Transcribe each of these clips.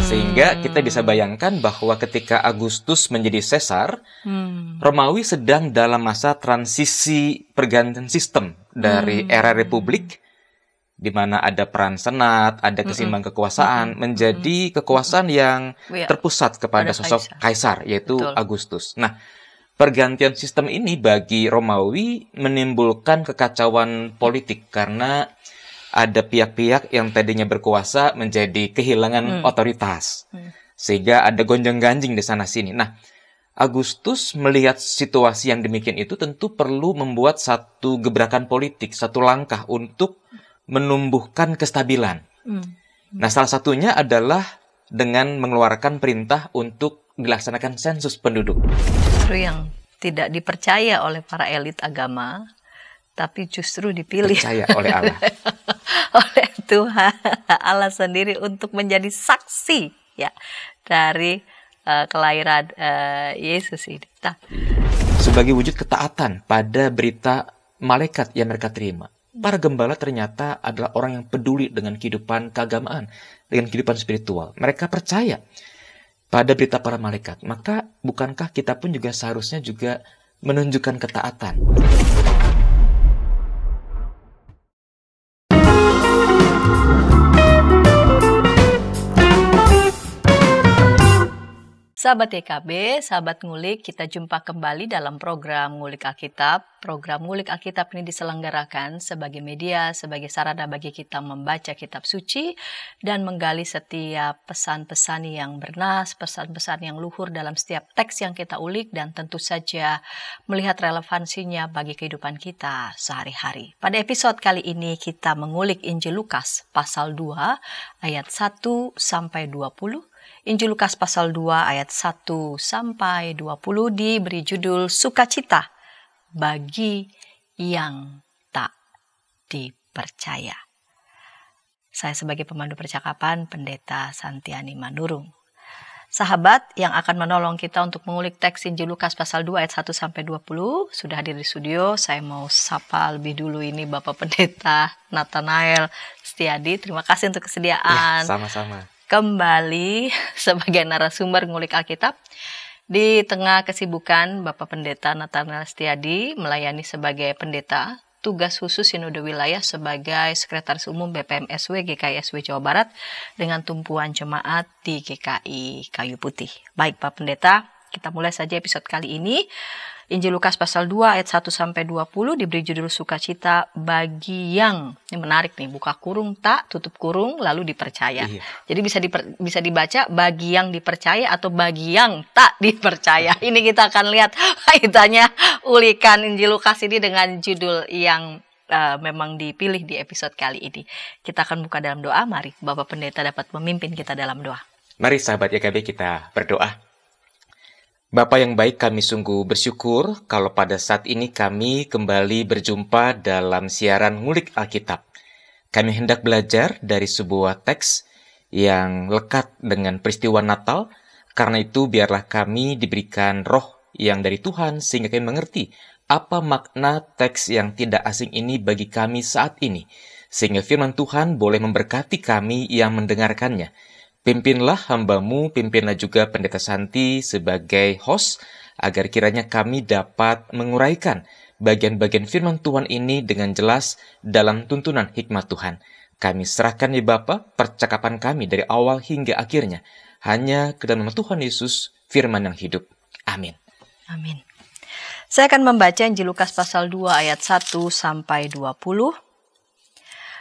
Sehingga kita bisa bayangkan bahwa ketika Agustus menjadi Kaisar, Romawi sedang dalam masa transisi pergantian sistem dari era Republik, di mana ada peran senat, ada keseimbangan kekuasaan, menjadi kekuasaan yang terpusat kepada sosok Kaisar, yaitu Agustus. Nah, pergantian sistem ini bagi Romawi menimbulkan kekacauan politik karena ada pihak-pihak yang tadinya berkuasa menjadi kehilangan otoritas. Sehingga ada gonjang-ganjing di sana-sini. Nah, Agustus melihat situasi yang demikian itu tentu perlu membuat satu gebrakan politik, satu langkah untuk menumbuhkan kestabilan. Nah, salah satunya adalah dengan mengeluarkan perintah untuk dilaksanakan sensus penduduk. Justru yang tidak dipercaya oleh para elit agama, tapi justru dipilih percaya oleh Allah. oleh Tuhan Allah sendiri untuk menjadi saksi ya dari kelahiran Yesus ini. Sebagai wujud ketaatan pada berita malaikat yang mereka terima, para gembala ternyata adalah orang yang peduli dengan kehidupan keagamaan, dengan kehidupan spiritual. Mereka percaya pada berita para malaikat. Maka bukankah kita pun juga seharusnya juga menunjukkan ketaatan? Sahabat YKB, sahabat ngulik, kita jumpa kembali dalam program Ngulik Alkitab. Program Ngulik Alkitab ini diselenggarakan sebagai media, sebagai sarana bagi kita membaca kitab suci dan menggali setiap pesan-pesan yang bernas, pesan-pesan yang luhur dalam setiap teks yang kita ulik, dan tentu saja melihat relevansinya bagi kehidupan kita sehari-hari. Pada episode kali ini kita mengulik Injil Lukas pasal 2 ayat 1 sampai 20. Injil Lukas pasal 2 ayat 1 sampai 20 diberi judul Sukacita bagi yang tak dipercaya. Saya sebagai pemandu percakapan, Pendeta Santiani Manurung. Sahabat yang akan menolong kita untuk mengulik teks Injil Lukas pasal 2 ayat 1 sampai 20 sudah hadir di studio. Saya mau sapa lebih dulu ini Bapak Pendeta Nathanael Setiadi. Terima kasih untuk kesediaan. Ya, sama-sama. Kembali sebagai narasumber ngulik Alkitab. Di tengah kesibukan Bapak Pendeta Nathanael Setiadi melayani sebagai pendeta, tugas khusus Sinode Wilayah sebagai Sekretaris Umum BPMSW GKI-SW Jawa Barat dengan tumpuan jemaat di GKI Kayu Putih. Baik Pak Pendeta, kita mulai saja episode kali ini. Injil Lukas pasal 2 ayat 1 sampai 20 diberi judul Sukacita bagi yang, ini menarik nih, buka kurung tak, tutup kurung lalu dipercaya. Iya. Jadi bisa dibaca bagi yang dipercaya atau bagi yang tak dipercaya. Ini kita akan lihat kaitannya ulikan Injil Lukas ini dengan judul yang memang dipilih di episode kali ini. Kita akan buka dalam doa. Mari Bapak Pendeta dapat memimpin kita dalam doa. Mari sahabat YKB kita berdoa. Bapa yang baik, kami sungguh bersyukur kalau pada saat ini kami kembali berjumpa dalam siaran Ngulik Alkitab. Kami hendak belajar dari sebuah teks yang lekat dengan peristiwa Natal. Karena itu biarlah kami diberikan roh yang dari Tuhan sehingga kami mengerti apa makna teks yang tidak asing ini bagi kami saat ini. Sehingga firman Tuhan boleh memberkati kami yang mendengarkannya. Pimpinlah hamba-Mu, pimpinlah juga Pendeta Santi sebagai host, agar kiranya kami dapat menguraikan bagian-bagian firman Tuhan ini dengan jelas dalam tuntunan hikmat Tuhan. Kami serahkan ya Bapa percakapan kami dari awal hingga akhirnya, hanya ke dalam nama Tuhan Yesus, firman yang hidup. Amin. Amin. Saya akan membaca Injil Lukas pasal 2 ayat 1 sampai 20.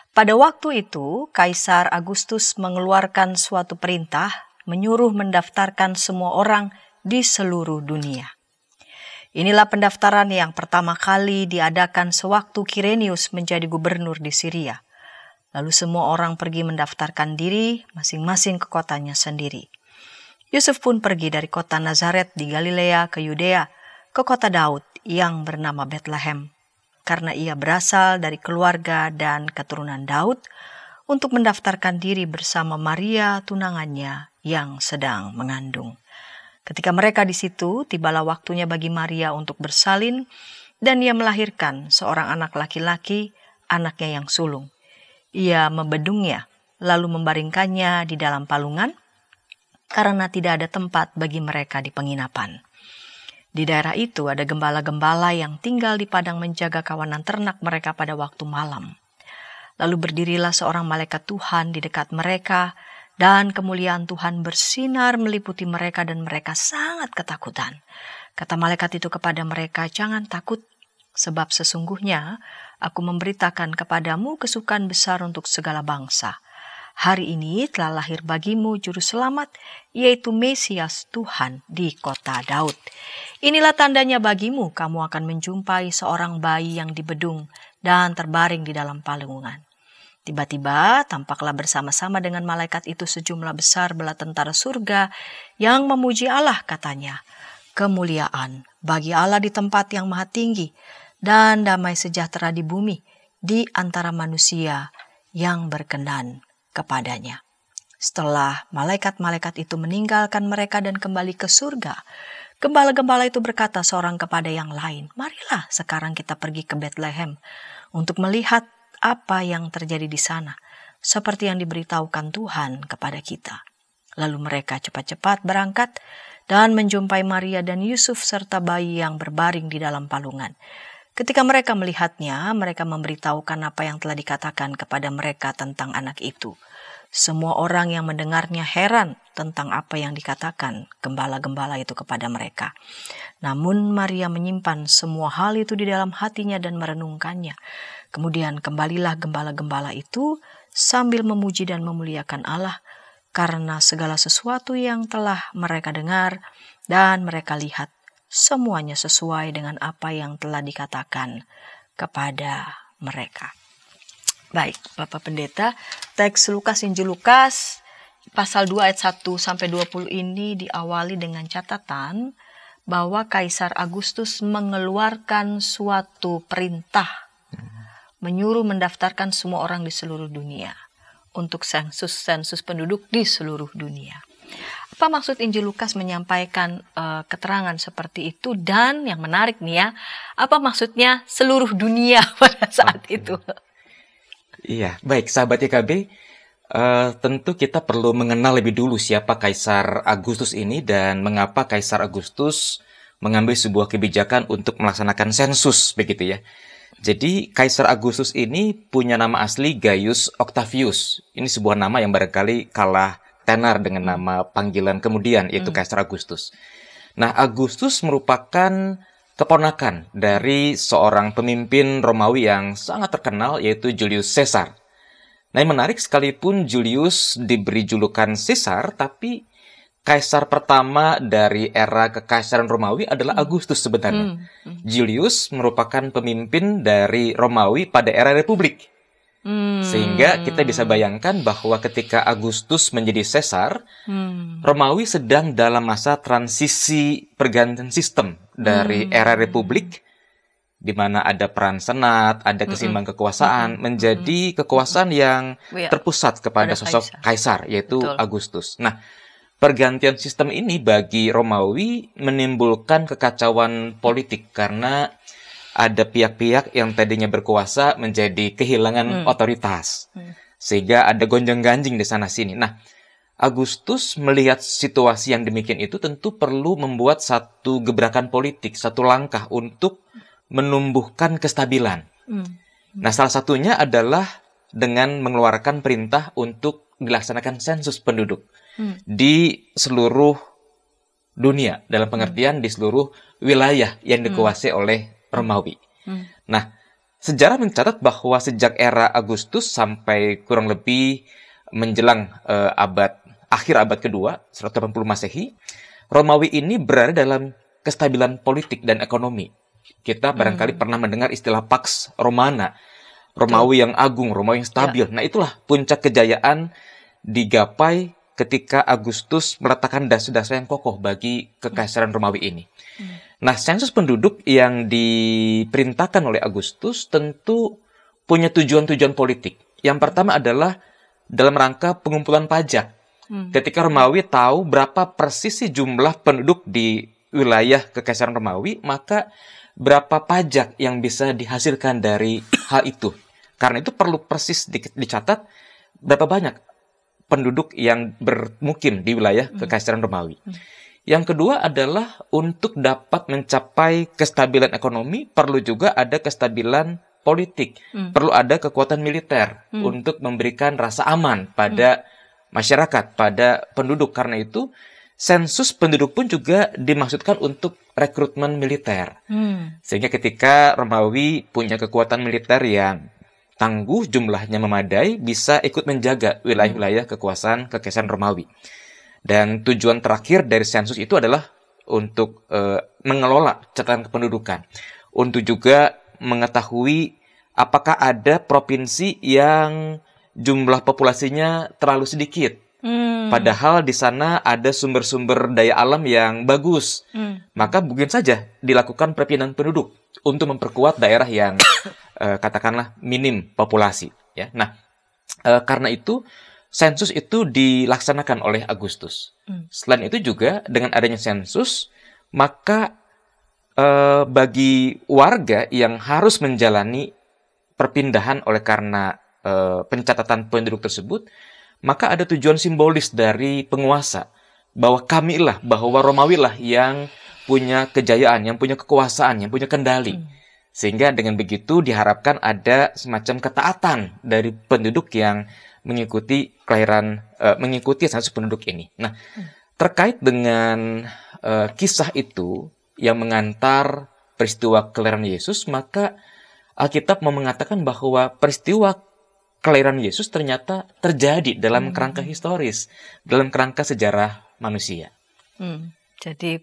Pada waktu itu, Kaisar Agustus mengeluarkan suatu perintah menyuruh mendaftarkan semua orang di seluruh dunia. Inilah pendaftaran yang pertama kali diadakan sewaktu Kirenius menjadi gubernur di Syria. Lalu semua orang pergi mendaftarkan diri masing-masing ke kotanya sendiri. Yusuf pun pergi dari kota Nazaret di Galilea ke Yudea, ke kota Daud yang bernama Betlehem, karena ia berasal dari keluarga dan keturunan Daud, untuk mendaftarkan diri bersama Maria tunangannya yang sedang mengandung. Ketika mereka di situ, tibalah waktunya bagi Maria untuk bersalin, dan ia melahirkan seorang anak laki-laki, anaknya yang sulung. Ia membedungnya, lalu membaringkannya di dalam palungan, karena tidak ada tempat bagi mereka di penginapan. Di daerah itu ada gembala-gembala yang tinggal di padang menjaga kawanan ternak mereka pada waktu malam. Lalu berdirilah seorang malaikat Tuhan di dekat mereka, dan kemuliaan Tuhan bersinar meliputi mereka dan mereka sangat ketakutan. Kata malaikat itu kepada mereka, "Jangan takut, sebab sesungguhnya aku memberitakan kepadamu kesukaan besar untuk segala bangsa. Hari ini telah lahir bagimu juru selamat, yaitu Mesias Tuhan di kota Daud. Inilah tandanya bagimu, kamu akan menjumpai seorang bayi yang dibedung dan terbaring di dalam palungan." Tiba-tiba tampaklah bersama-sama dengan malaikat itu sejumlah besar bala tentara surga yang memuji Allah, katanya, "Kemuliaan bagi Allah di tempat yang maha tinggi, dan damai sejahtera di bumi di antara manusia yang berkenan kepadanya." Setelah malaikat-malaikat itu meninggalkan mereka dan kembali ke surga, gembala-gembala itu berkata seorang kepada yang lain, "Marilah sekarang kita pergi ke Betlehem untuk melihat apa yang terjadi di sana, seperti yang diberitahukan Tuhan kepada kita." Lalu mereka cepat-cepat berangkat dan menjumpai Maria dan Yusuf serta bayi yang berbaring di dalam palungan. Ketika mereka melihatnya, mereka memberitahukan apa yang telah dikatakan kepada mereka tentang anak itu. Semua orang yang mendengarnya heran tentang apa yang dikatakan gembala-gembala itu kepada mereka. Namun Maria menyimpan semua hal itu di dalam hatinya dan merenungkannya. Kemudian kembalilah gembala-gembala itu sambil memuji dan memuliakan Allah karena segala sesuatu yang telah mereka dengar dan mereka lihat, semuanya sesuai dengan apa yang telah dikatakan kepada mereka. Baik, Bapak Pendeta, teks Injil Lukas pasal 2 ayat 1 sampai 20 ini diawali dengan catatan bahwa Kaisar Agustus mengeluarkan suatu perintah menyuruh mendaftarkan semua orang di seluruh dunia untuk sensus penduduk di seluruh dunia. Apa maksud Injil Lukas menyampaikan keterangan seperti itu, dan yang menarik nih ya, apa maksudnya seluruh dunia pada saat itu? Iya, baik sahabat YKB, tentu kita perlu mengenal lebih dulu siapa Kaisar Agustus ini dan mengapa Kaisar Agustus mengambil sebuah kebijakan untuk melaksanakan sensus, begitu ya. Jadi Kaisar Agustus ini punya nama asli Gaius Octavius. Ini sebuah nama yang barangkali kalah tenar dengan nama panggilan kemudian, yaitu Kaisar Agustus. Nah, Agustus merupakan keponakan dari seorang pemimpin Romawi yang sangat terkenal, yaitu Julius Caesar. Nah, yang menarik, sekalipun Julius diberi julukan Caesar, tapi Kaisar pertama dari era kekaisaran Romawi adalah Agustus sebenarnya. Julius merupakan pemimpin dari Romawi pada era Republik. Sehingga kita bisa bayangkan bahwa ketika Agustus menjadi Caesar, Romawi sedang dalam masa transisi pergantian sistem dari era Republik, di mana ada peran senat, ada keseimbangan kekuasaan, menjadi kekuasaan yang terpusat kepada sosok kaisar, yaitu Betul. Agustus. Nah, pergantian sistem ini bagi Romawi menimbulkan kekacauan politik karena ada pihak-pihak yang tadinya berkuasa menjadi kehilangan otoritas. Sehingga ada gonjang-ganjing di sana-sini. Nah, Agustus melihat situasi yang demikian itu tentu perlu membuat satu gebrakan politik, satu langkah untuk menumbuhkan kestabilan. Nah, salah satunya adalah dengan mengeluarkan perintah untuk dilaksanakan sensus penduduk di seluruh dunia, dalam pengertian di seluruh wilayah yang dikuasai oleh Romawi. Nah, sejarah mencatat bahwa sejak era Agustus sampai kurang lebih menjelang akhir abad kedua, 180 Masehi, Romawi ini berada dalam kestabilan politik dan ekonomi. Kita barangkali pernah mendengar istilah Pax Romana, Romawi yang agung, Romawi yang stabil. Nah, itulah puncak kejayaan digapai ketika Agustus meletakkan dasar-dasar yang kokoh bagi kekaisaran Romawi ini. Nah, sensus penduduk yang diperintahkan oleh Agustus tentu punya tujuan-tujuan politik. Yang pertama adalah dalam rangka pengumpulan pajak. Ketika Romawi tahu berapa persis jumlah penduduk di wilayah kekaisaran Romawi, maka berapa pajak yang bisa dihasilkan dari hal itu. Karena itu perlu persis dicatat berapa banyak penduduk yang bermukim di wilayah Kekaisaran Romawi. Yang kedua adalah untuk dapat mencapai kestabilan ekonomi, perlu juga ada kestabilan politik. Perlu ada kekuatan militer untuk memberikan rasa aman pada masyarakat, pada penduduk. Karena itu, sensus penduduk pun juga dimaksudkan untuk rekrutmen militer. Sehingga ketika Romawi punya kekuatan militer yang tangguh, jumlahnya memadai, bisa ikut menjaga wilayah-wilayah kekuasaan Kekaisaran Romawi. Dan tujuan terakhir dari sensus itu adalah untuk mengelola catatan kependudukan. Untuk juga mengetahui apakah ada provinsi yang jumlah populasinya terlalu sedikit. Padahal di sana ada sumber-sumber daya alam yang bagus. Maka mungkin saja dilakukan perpindahan penduduk untuk memperkuat daerah yang katakanlah minim populasi. Ya. Nah, karena itu sensus itu dilaksanakan oleh Agustus. Selain itu juga dengan adanya sensus, maka bagi warga yang harus menjalani perpindahan oleh karena pencatatan penduduk tersebut, maka ada tujuan simbolis dari penguasa bahwa kamilah, bahwa Romawi lah yang punya kejayaan, yang punya kekuasaan, yang punya kendali. Sehingga dengan begitu diharapkan ada semacam ketaatan dari penduduk yang mengikuti sensus penduduk ini. Nah, terkait dengan kisah itu yang mengantar peristiwa kelahiran Yesus, maka Alkitab mau mengatakan bahwa peristiwa kelahiran Yesus ternyata terjadi dalam kerangka historis, dalam kerangka sejarah manusia. Jadi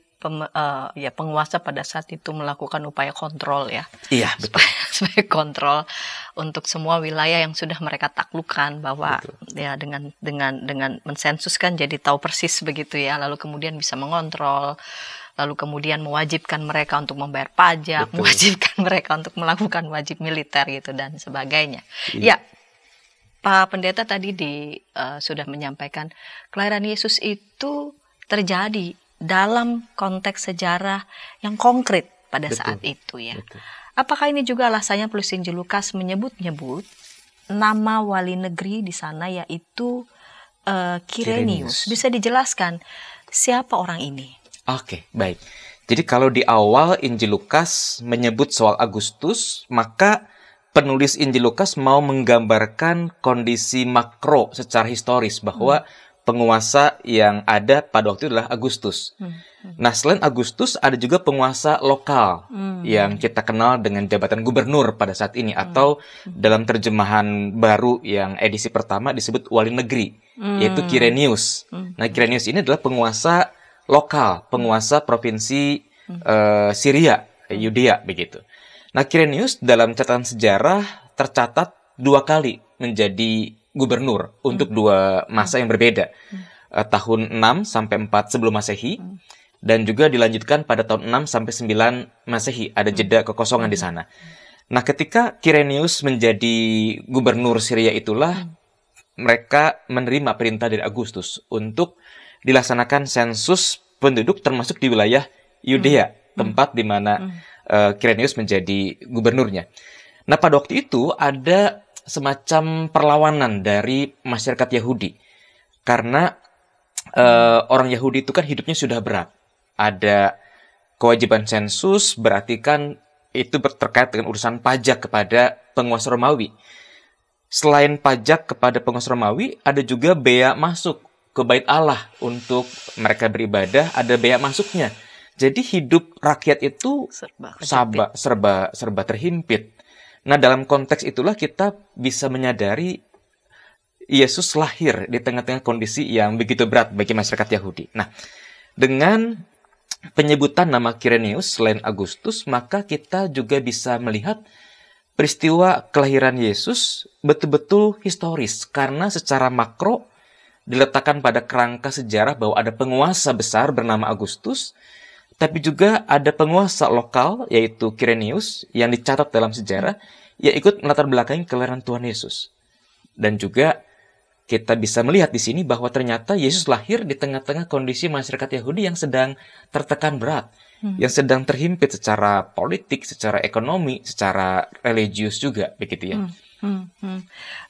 penguasa pada saat itu melakukan upaya kontrol ya. Iya, betul. Supaya kontrol untuk semua wilayah yang sudah mereka taklukkan, bahwa ya dengan mensensuskan jadi tahu persis begitu ya, lalu kemudian bisa mengontrol, lalu kemudian mewajibkan mereka untuk membayar pajak, mewajibkan mereka untuk melakukan wajib militer gitu dan sebagainya. Ya, Pak Pendeta tadi sudah menyampaikan kelahiran Yesus itu terjadi dalam konteks sejarah yang konkret pada saat itu ya. Apakah ini juga alasannya penulis Injil Lukas menyebut-nyebut nama wali negeri di sana, yaitu Kirenius? Bisa dijelaskan siapa orang ini? Oke, baik. Jadi kalau di awal Injil Lukas menyebut soal Agustus, maka penulis Injil Lukas mau menggambarkan kondisi makro secara historis bahwa penguasa yang ada pada waktu itu adalah Agustus. Nah, selain Agustus ada juga penguasa lokal yang kita kenal dengan jabatan gubernur pada saat ini, atau dalam terjemahan baru yang edisi pertama disebut wali negeri, yaitu Kirenius. Nah, Kirenius ini adalah penguasa lokal, penguasa provinsi Syria, Yudea begitu. Nah, Kirenius dalam catatan sejarah tercatat 2 kali menjadi gubernur untuk 2 masa yang berbeda. Tahun 6 sampai 4 sebelum Masehi, dan juga dilanjutkan pada tahun 6 sampai 9 Masehi. Ada jeda kekosongan di sana. Nah, ketika Kirenius menjadi gubernur Syria itulah mereka menerima perintah dari Agustus untuk dilaksanakan sensus penduduk termasuk di wilayah Yudea, tempat di mana Kirenius menjadi gubernurnya. Nah, pada waktu itu ada semacam perlawanan dari masyarakat Yahudi. Karena orang Yahudi itu kan hidupnya sudah berat. Ada kewajiban sensus, berarti kan itu terkait dengan urusan pajak kepada penguasa Romawi. Selain pajak kepada penguasa Romawi, ada juga bea masuk ke Bait Allah untuk mereka beribadah, ada bea masuknya. Jadi hidup rakyat itu serba terhimpit. Nah, dalam konteks itulah kita bisa menyadari Yesus lahir di tengah-tengah kondisi yang begitu berat bagi masyarakat Yahudi. Nah, dengan penyebutan nama Kirenius selain Agustus, maka kita juga bisa melihat peristiwa kelahiran Yesus betul-betul historis, karena secara makro diletakkan pada kerangka sejarah bahwa ada penguasa besar bernama Agustus, tapi juga ada penguasa lokal, yaitu Kirenius, yang dicatat dalam sejarah, yang ikut melatar belakangi kelahiran Tuhan Yesus. Dan juga kita bisa melihat di sini bahwa ternyata Yesus lahir di tengah-tengah kondisi masyarakat Yahudi yang sedang tertekan berat, yang sedang terhimpit secara politik, secara ekonomi, secara religius juga, begitu ya.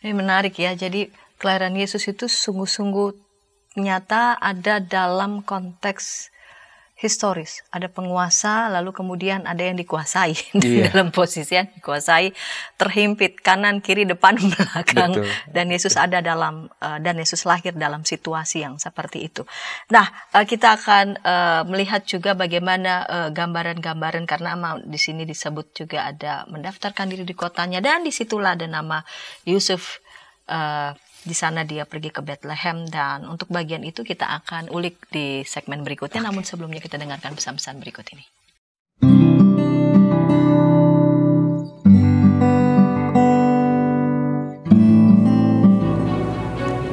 Ini menarik ya. Jadi kelahiran Yesus itu sungguh-sungguh nyata ada dalam konteks historis. Ada penguasa, lalu kemudian ada yang dikuasai. Dalam posisi yang dikuasai, terhimpit kanan, kiri, depan, belakang. Betul. Dan Yesus ada dalam, dan Yesus lahir dalam situasi yang seperti itu. Nah, kita akan melihat juga bagaimana gambaran-gambaran, karena di sini disebut juga ada mendaftarkan diri di kotanya, dan disitulah ada nama Yusuf. Di sana dia pergi ke Bethlehem, dan untuk bagian itu kita akan ulik di segmen berikutnya. Namun sebelumnya kita dengarkan pesan-pesan berikut ini.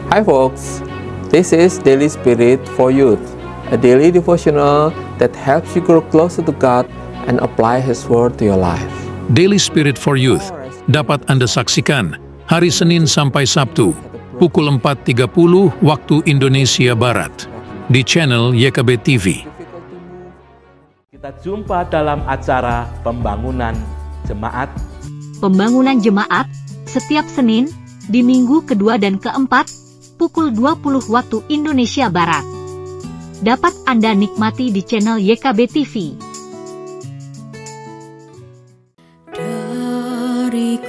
Hi folks, this is Daily Spirit for Youth, a daily devotional that helps you grow closer to God and apply His Word to your life. Daily Spirit for Youth dapat Anda saksikan hari Senin sampai Sabtu pukul 4.30 waktu Indonesia Barat di channel YKB TV. Kita jumpa dalam acara Pembangunan Jemaat. Pembangunan Jemaat setiap Senin di minggu kedua dan keempat pukul 20 waktu Indonesia Barat. Dapat Anda nikmati di channel YKB TV. Dari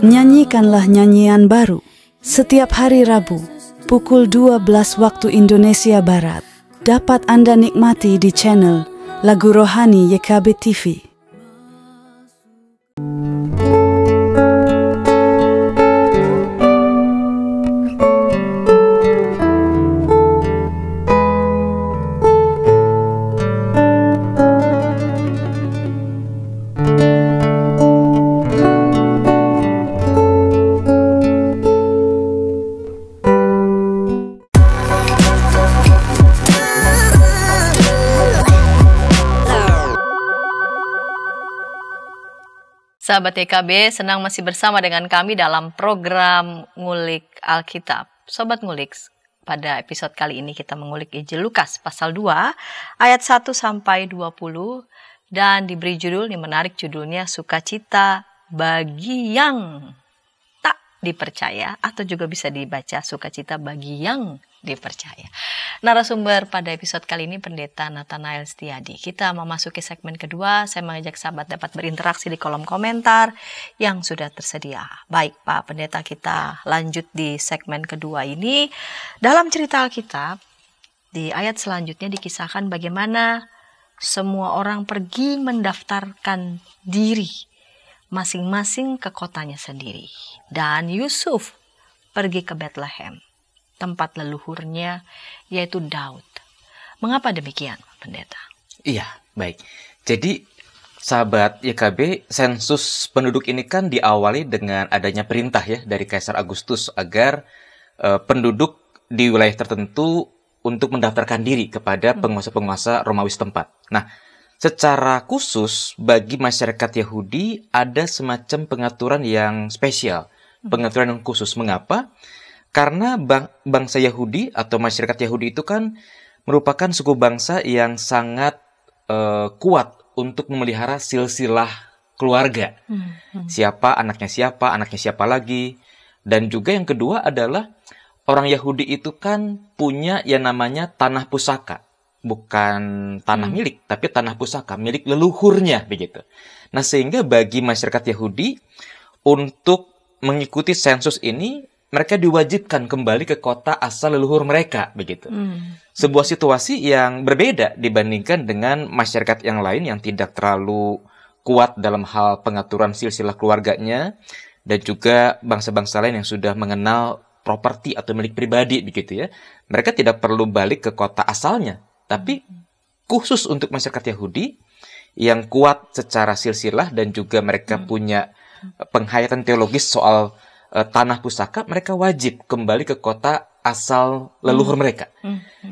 nyanyikanlah nyanyian baru setiap hari Rabu pukul 12 waktu Indonesia Barat. Dapat Anda nikmati di channel Lagu Rohani YKB TV. Sahabat YKB, senang masih bersama dengan kami dalam program Ngulik Alkitab. Sobat Ngulik, pada episode kali ini kita mengulik Injil Lukas pasal 2 ayat 1 sampai 20 dan diberi judul, ini menarik judulnya, Sukacita bagi yang tak dipercaya, atau juga bisa dibaca Sukacita bagi yang dipercaya. Narasumber pada episode kali ini Pendeta Nathanael Setiadi. Kita memasuki segmen kedua. Saya mengajak sahabat dapat berinteraksi di kolom komentar yang sudah tersedia. Baik Pak Pendeta, kita lanjut di segmen kedua ini. Dalam cerita Alkitab, di ayat selanjutnya dikisahkan bagaimana semua orang pergi mendaftarkan diri masing-masing ke kotanya sendiri. Dan Yusuf pergi ke Bethlehem, tempat leluhurnya, yaitu Daud. Mengapa demikian, Pendeta? Iya, baik. Jadi, sahabat YKB, sensus penduduk ini kan diawali dengan adanya perintah ya dari Kaisar Agustus agar penduduk di wilayah tertentu untuk mendaftarkan diri kepada penguasa-penguasa Romawi setempat. Nah, secara khusus bagi masyarakat Yahudi ada semacam pengaturan yang spesial, pengaturan yang khusus. Mengapa? Karena bangsa Yahudi atau masyarakat Yahudi itu kan merupakan suku bangsa yang sangat kuat untuk memelihara silsilah keluarga. Siapa anaknya siapa lagi. Dan juga yang kedua adalah orang Yahudi itu kan punya yang namanya tanah pusaka. Bukan tanah milik, tapi tanah pusaka, milik leluhurnya begitu. Nah, sehingga bagi masyarakat Yahudi untuk mengikuti sensus ini, mereka diwajibkan kembali ke kota asal leluhur mereka, begitu. Sebuah situasi yang berbeda dibandingkan dengan masyarakat yang lain yang tidak terlalu kuat dalam hal pengaturan silsilah keluarganya, dan juga bangsa-bangsa lain yang sudah mengenal properti atau milik pribadi, begitu ya. Mereka tidak perlu balik ke kota asalnya, tapi khusus untuk masyarakat Yahudi yang kuat secara silsilah dan juga mereka punya penghayatan teologis soal tanah pusaka, mereka wajib kembali ke kota asal leluhur mereka.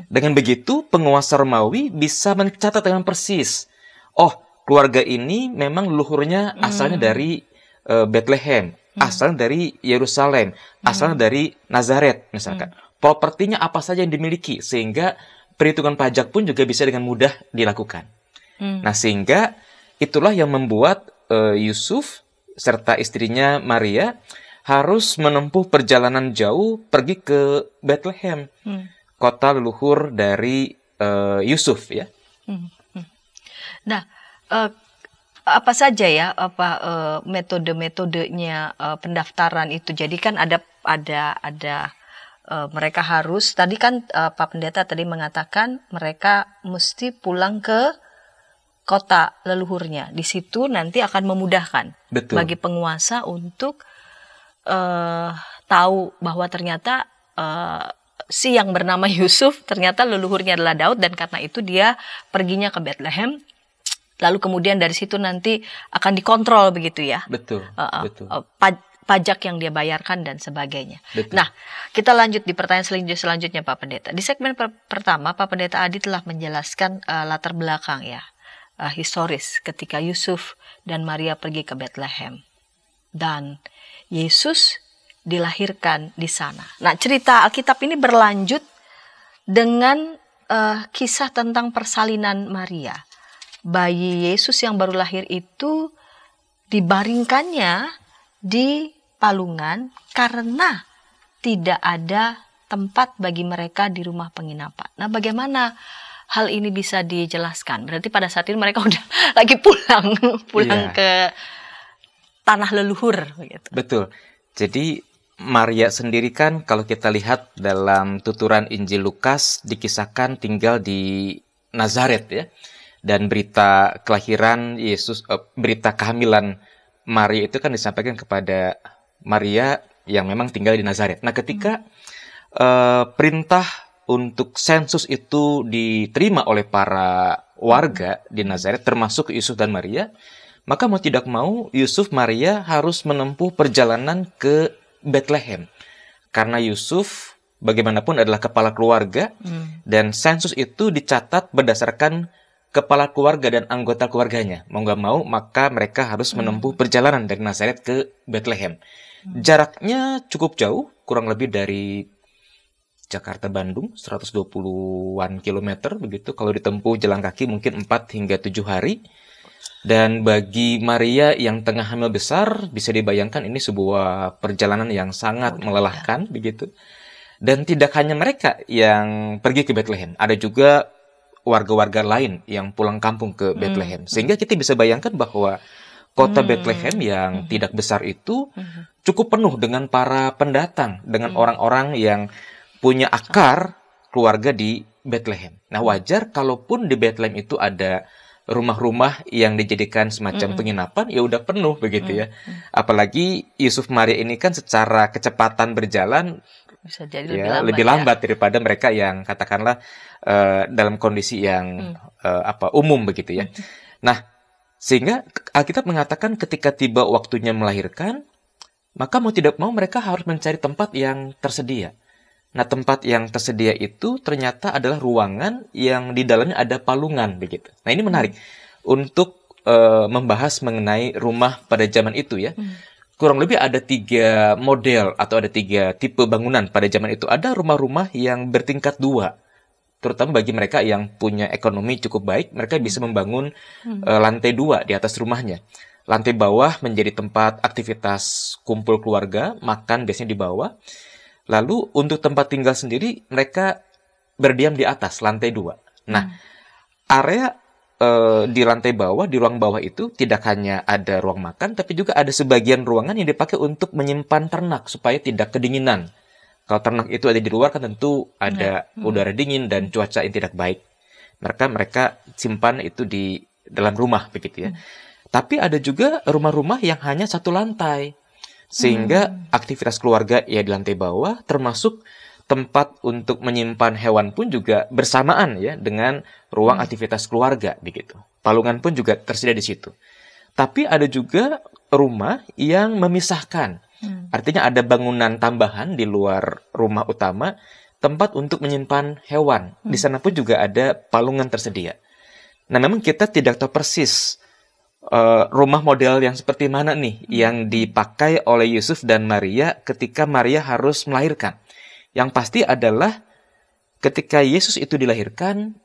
Dengan begitu, penguasa Romawi bisa mencatat dengan persis, oh, keluarga ini memang leluhurnya asalnya dari Bethlehem, asalnya dari Yerusalem, asalnya dari Nazaret, misalkan. Propertinya apa saja yang dimiliki, sehingga perhitungan pajak pun juga bisa dengan mudah dilakukan. Nah, sehingga itulah yang membuat Yusuf serta istrinya Maria harus menempuh perjalanan jauh pergi ke Bethlehem, kota leluhur dari Yusuf ya. Nah, apa saja ya metode-metodenya pendaftaran itu? Jadi kan ada mereka harus, tadi kan Pak Pendeta tadi mengatakan mereka mesti pulang ke kota leluhurnya. Di situ nanti akan memudahkan bagi penguasa untuk tahu bahwa ternyata si yang bernama Yusuf ternyata leluhurnya adalah Daud, dan karena itu dia perginya ke Bethlehem. Lalu kemudian dari situ nanti akan dikontrol begitu ya. Betul. Pajak yang dia bayarkan dan sebagainya. Betul. Nah, kita lanjut di pertanyaan selanjutnya Pak Pendeta. Di segmen pertama Pak Pendeta Adi telah menjelaskan latar belakang ya, historis ketika Yusuf dan Maria pergi ke Bethlehem dan Yesus dilahirkan di sana. Nah, cerita Alkitab ini berlanjut dengan kisah tentang persalinan Maria. Bayi Yesus yang baru lahir itu dibaringkannya di palungan karena tidak ada tempat bagi mereka di rumah penginapan. Nah, bagaimana hal ini bisa dijelaskan? Berarti pada saat ini mereka udah lagi pulang ke tanah leluhur begitu. Betul. Jadi Maria sendiri kan kalau kita lihat dalam tuturan Injil Lukas dikisahkan tinggal di Nazaret ya. Dan berita kelahiran Yesus, berita kehamilan Maria itu kan disampaikan kepada Maria yang memang tinggal di Nazaret. Nah, ketika perintah untuk sensus itu diterima oleh para warga di Nazaret, termasuk Yusuf dan Maria, maka mau tidak mau Yusuf Maria harus menempuh perjalanan ke Bethlehem. Karena Yusuf bagaimanapun adalah kepala keluarga, dan sensus itu dicatat berdasarkan kepala keluarga dan anggota keluarganya. Mau nggak mau, maka mereka harus menempuh perjalanan dari Nazaret ke Bethlehem. Jaraknya cukup jauh, kurang lebih dari Jakarta-Bandung, 120-an kilometer begitu. Kalau ditempuh jalan kaki mungkin 4 hingga 7 hari. Dan bagi Maria yang tengah hamil besar, bisa dibayangkan ini sebuah perjalanan yang sangat melelahkan begitu. Dan tidak hanya mereka yang pergi ke Bethlehem, ada juga warga-warga lain yang pulang kampung ke Bethlehem. Sehingga kita bisa bayangkan bahwa kota Bethlehem yang tidak besar itu cukup penuh dengan para pendatang, dengan orang-orang yang punya akar keluarga di Bethlehem. Nah, wajar kalaupun di Bethlehem itu ada rumah-rumah yang dijadikan semacam penginapan, ya udah penuh begitu ya. Apalagi Yusuf Maria ini kan secara kecepatan berjalan bisa jadi lebih lambat daripada mereka yang katakanlah dalam kondisi yang umum begitu ya. Nah, sehingga Alkitab mengatakan ketika tiba waktunya melahirkan, maka mau tidak mau mereka harus mencari tempat yang tersedia. Nah, tempat yang tersedia itu ternyata adalah ruangan yang di dalamnya ada palungan begitu. Nah, ini menarik untuk membahas mengenai rumah pada zaman itu ya. Kurang lebih ada 3 model atau ada 3 tipe bangunan pada zaman itu. Ada rumah-rumah yang bertingkat 2. Terutama bagi mereka yang punya ekonomi cukup baik, mereka bisa membangun lantai 2 di atas rumahnya. Lantai bawah menjadi tempat aktivitas kumpul keluarga, makan biasanya di bawah. Lalu untuk tempat tinggal sendiri, mereka berdiam di atas lantai 2. Nah, area di lantai bawah, di ruang bawah itu tidak hanya ada ruang makan, tapi juga ada sebagian ruangan yang dipakai untuk menyimpan ternak supaya tidak kedinginan. Kalau ternak itu ada di luar kan tentu ada udara dingin dan cuaca yang tidak baik. Mereka simpan itu di dalam rumah begitu ya. Tapi ada juga rumah-rumah yang hanya 1 lantai. Sehingga aktivitas keluarga ya di lantai bawah, termasuk tempat untuk menyimpan hewan pun juga bersamaan ya dengan ruang aktivitas keluarga begitu. Palungan pun juga tersedia di situ. Tapi ada juga rumah yang memisahkan. Artinya ada bangunan tambahan di luar rumah utama, tempat untuk menyimpan hewan. Di sana pun juga ada palungan tersedia. Nah, memang kita tidak tahu persis rumah model yang seperti mana nih yang dipakai oleh Yusuf dan Maria ketika Maria harus melahirkan. Yang pasti adalah ketika Yesus itu dilahirkan,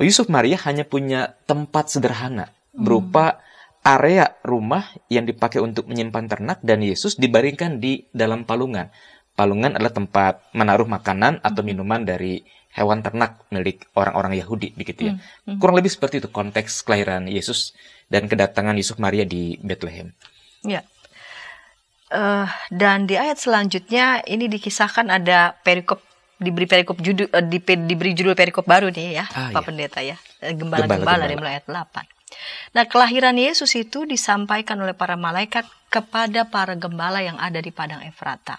Yusuf Maria hanya punya tempat sederhana berupa area rumah yang dipakai untuk menyimpan ternak, dan Yesus dibaringkan di dalam palungan. Palungan adalah tempat menaruh makanan atau minuman dari hewan ternak milik orang-orang Yahudi, begitu ya. Kurang lebih seperti itu konteks kelahiran Yesus dan kedatangan Yusuf Maria di Bethlehem. Ya. Dan di ayat selanjutnya ini dikisahkan ada perikop, diberi judul perikop baru nih ya, Pak Pendeta ya. Gembala-gembala dari mulai ayat 8. Nah, kelahiran Yesus itu disampaikan oleh para malaikat kepada para gembala yang ada di padang Efrata.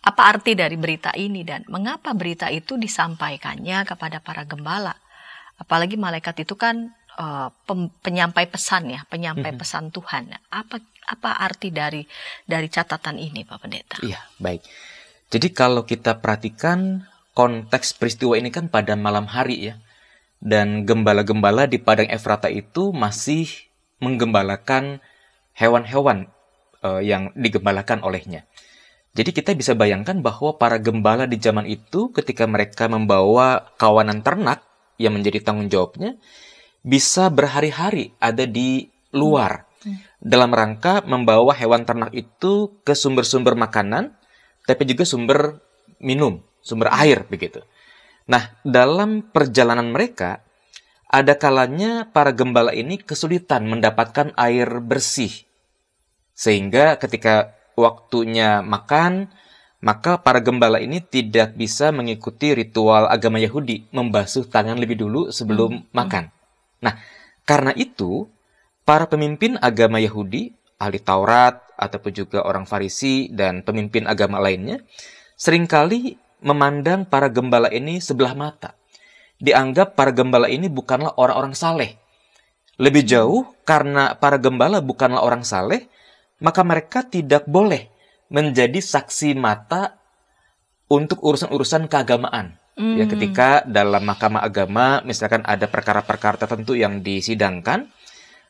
Apa arti dari berita ini dan mengapa berita itu disampaikannya kepada para gembala? Apalagi malaikat itu kan penyampai pesan ya, penyampai pesan Tuhan. Apa arti dari catatan ini, Pak Pendeta? Iya, baik. Jadi kalau kita perhatikan konteks peristiwa ini kan pada malam hari ya. Dan gembala-gembala di padang Efrata itu masih menggembalakan hewan-hewan yang digembalakan olehnya. Jadi kita bisa bayangkan bahwa para gembala di zaman itu ketika mereka membawa kawanan ternak yang menjadi tanggung jawabnya, bisa berhari-hari ada di luar dalam rangka membawa hewan ternak itu ke sumber-sumber makanan, tapi juga sumber minum, sumber air begitu. Nah, dalam perjalanan mereka, ada kalanya para gembala ini kesulitan mendapatkan air bersih. Sehingga ketika waktunya makan, maka para gembala ini tidak bisa mengikuti ritual agama Yahudi, membasuh tangan lebih dulu sebelum makan. Nah, karena itu, para pemimpin agama Yahudi, ahli Taurat, ataupun juga orang Farisi, dan pemimpin agama lainnya, seringkali memandang para gembala ini sebelah mata. Dianggap para gembala ini bukanlah orang-orang saleh. Lebih jauh, karena para gembala bukanlah orang saleh, maka mereka tidak boleh menjadi saksi mata untuk urusan-urusan keagamaan. Ya, ketika dalam mahkamah agama, misalkan ada perkara-perkara tertentu yang disidangkan,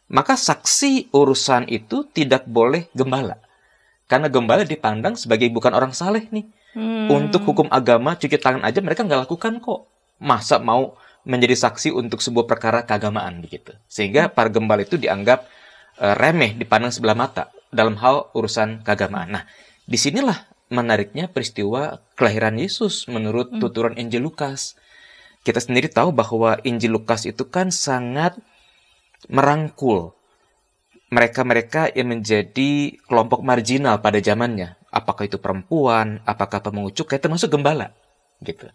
maka saksi urusan itu tidak boleh gembala. Karena gembala dipandang sebagai bukan orang saleh nih. Untuk hukum agama, cuci tangan aja mereka nggak lakukan kok. Masa mau menjadi saksi untuk sebuah perkara keagamaan begitu. Sehingga para gembala itu dianggap remeh, dipandang sebelah mata dalam hal urusan keagamaan. Nah, disinilah menariknya peristiwa kelahiran Yesus menurut tuturan Injil Lukas. Kita sendiri tahu bahwa Injil Lukas itu kan sangat merangkul mereka-mereka yang menjadi kelompok marginal pada zamannya. Apakah itu perempuan, apakah pemungut cukai, termasuk gembala. Gitu.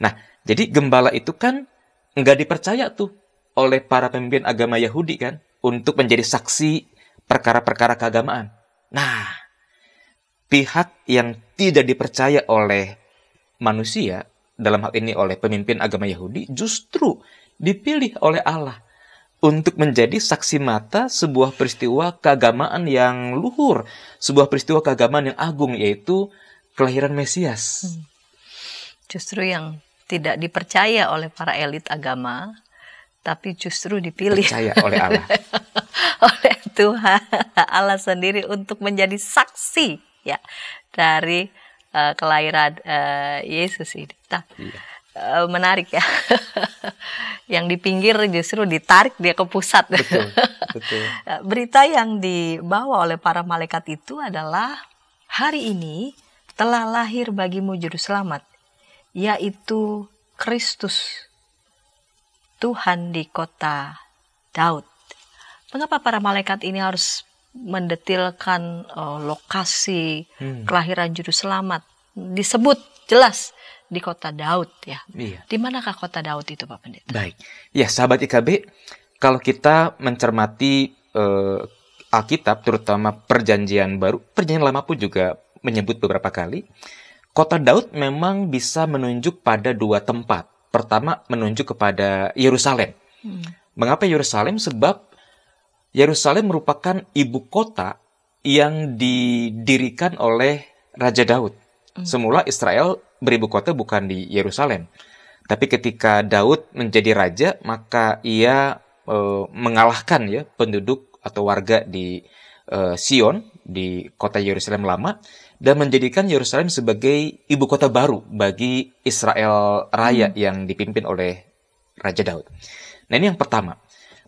Nah, jadi gembala itu kan nggak dipercaya tuh oleh para pemimpin agama Yahudi kan, untuk menjadi saksi perkara-perkara keagamaan. Nah, pihak yang tidak dipercaya oleh manusia, dalam hal ini oleh pemimpin agama Yahudi, justru dipilih oleh Allah untuk menjadi saksi mata sebuah peristiwa keagamaan yang luhur, sebuah peristiwa keagamaan yang agung, yaitu kelahiran Mesias. Justru yang tidak dipercaya oleh para elit agama, tapi justru dipilih percaya oleh Allah. oleh Tuhan Allah sendiri untuk menjadi saksi ya dari kelahiran Yesus ini. Nah, menarik ya. Yang di pinggir justru ditarik dia ke pusat. Betul, betul. Berita yang dibawa oleh para malaikat itu adalah hari ini telah lahir bagimu juru selamat, yaitu Kristus Tuhan di kota Daud. Mengapa para malaikat ini harus mendetilkan lokasi kelahiran juru selamat? Disebut jelas di kota Daud ya. Iya. Di manakah kota Daud itu, Pak Pendeta? Baik. Ya, sahabat IKB, kalau kita mencermati Alkitab, terutama Perjanjian Baru, Perjanjian Lama pun juga menyebut beberapa kali, kota Daud memang bisa menunjuk pada dua tempat. Pertama, menunjuk kepada Yerusalem. Mengapa Yerusalem? Sebab Yerusalem merupakan ibu kota yang didirikan oleh Raja Daud. Semula Israel beribu kota bukan di Yerusalem. Tapi ketika Daud menjadi raja, maka ia mengalahkan ya penduduk atau warga di Sion, di kota Yerusalem lama, dan menjadikan Yerusalem sebagai ibu kota baru bagi Israel Raya yang dipimpin oleh Raja Daud. Nah, ini yang pertama.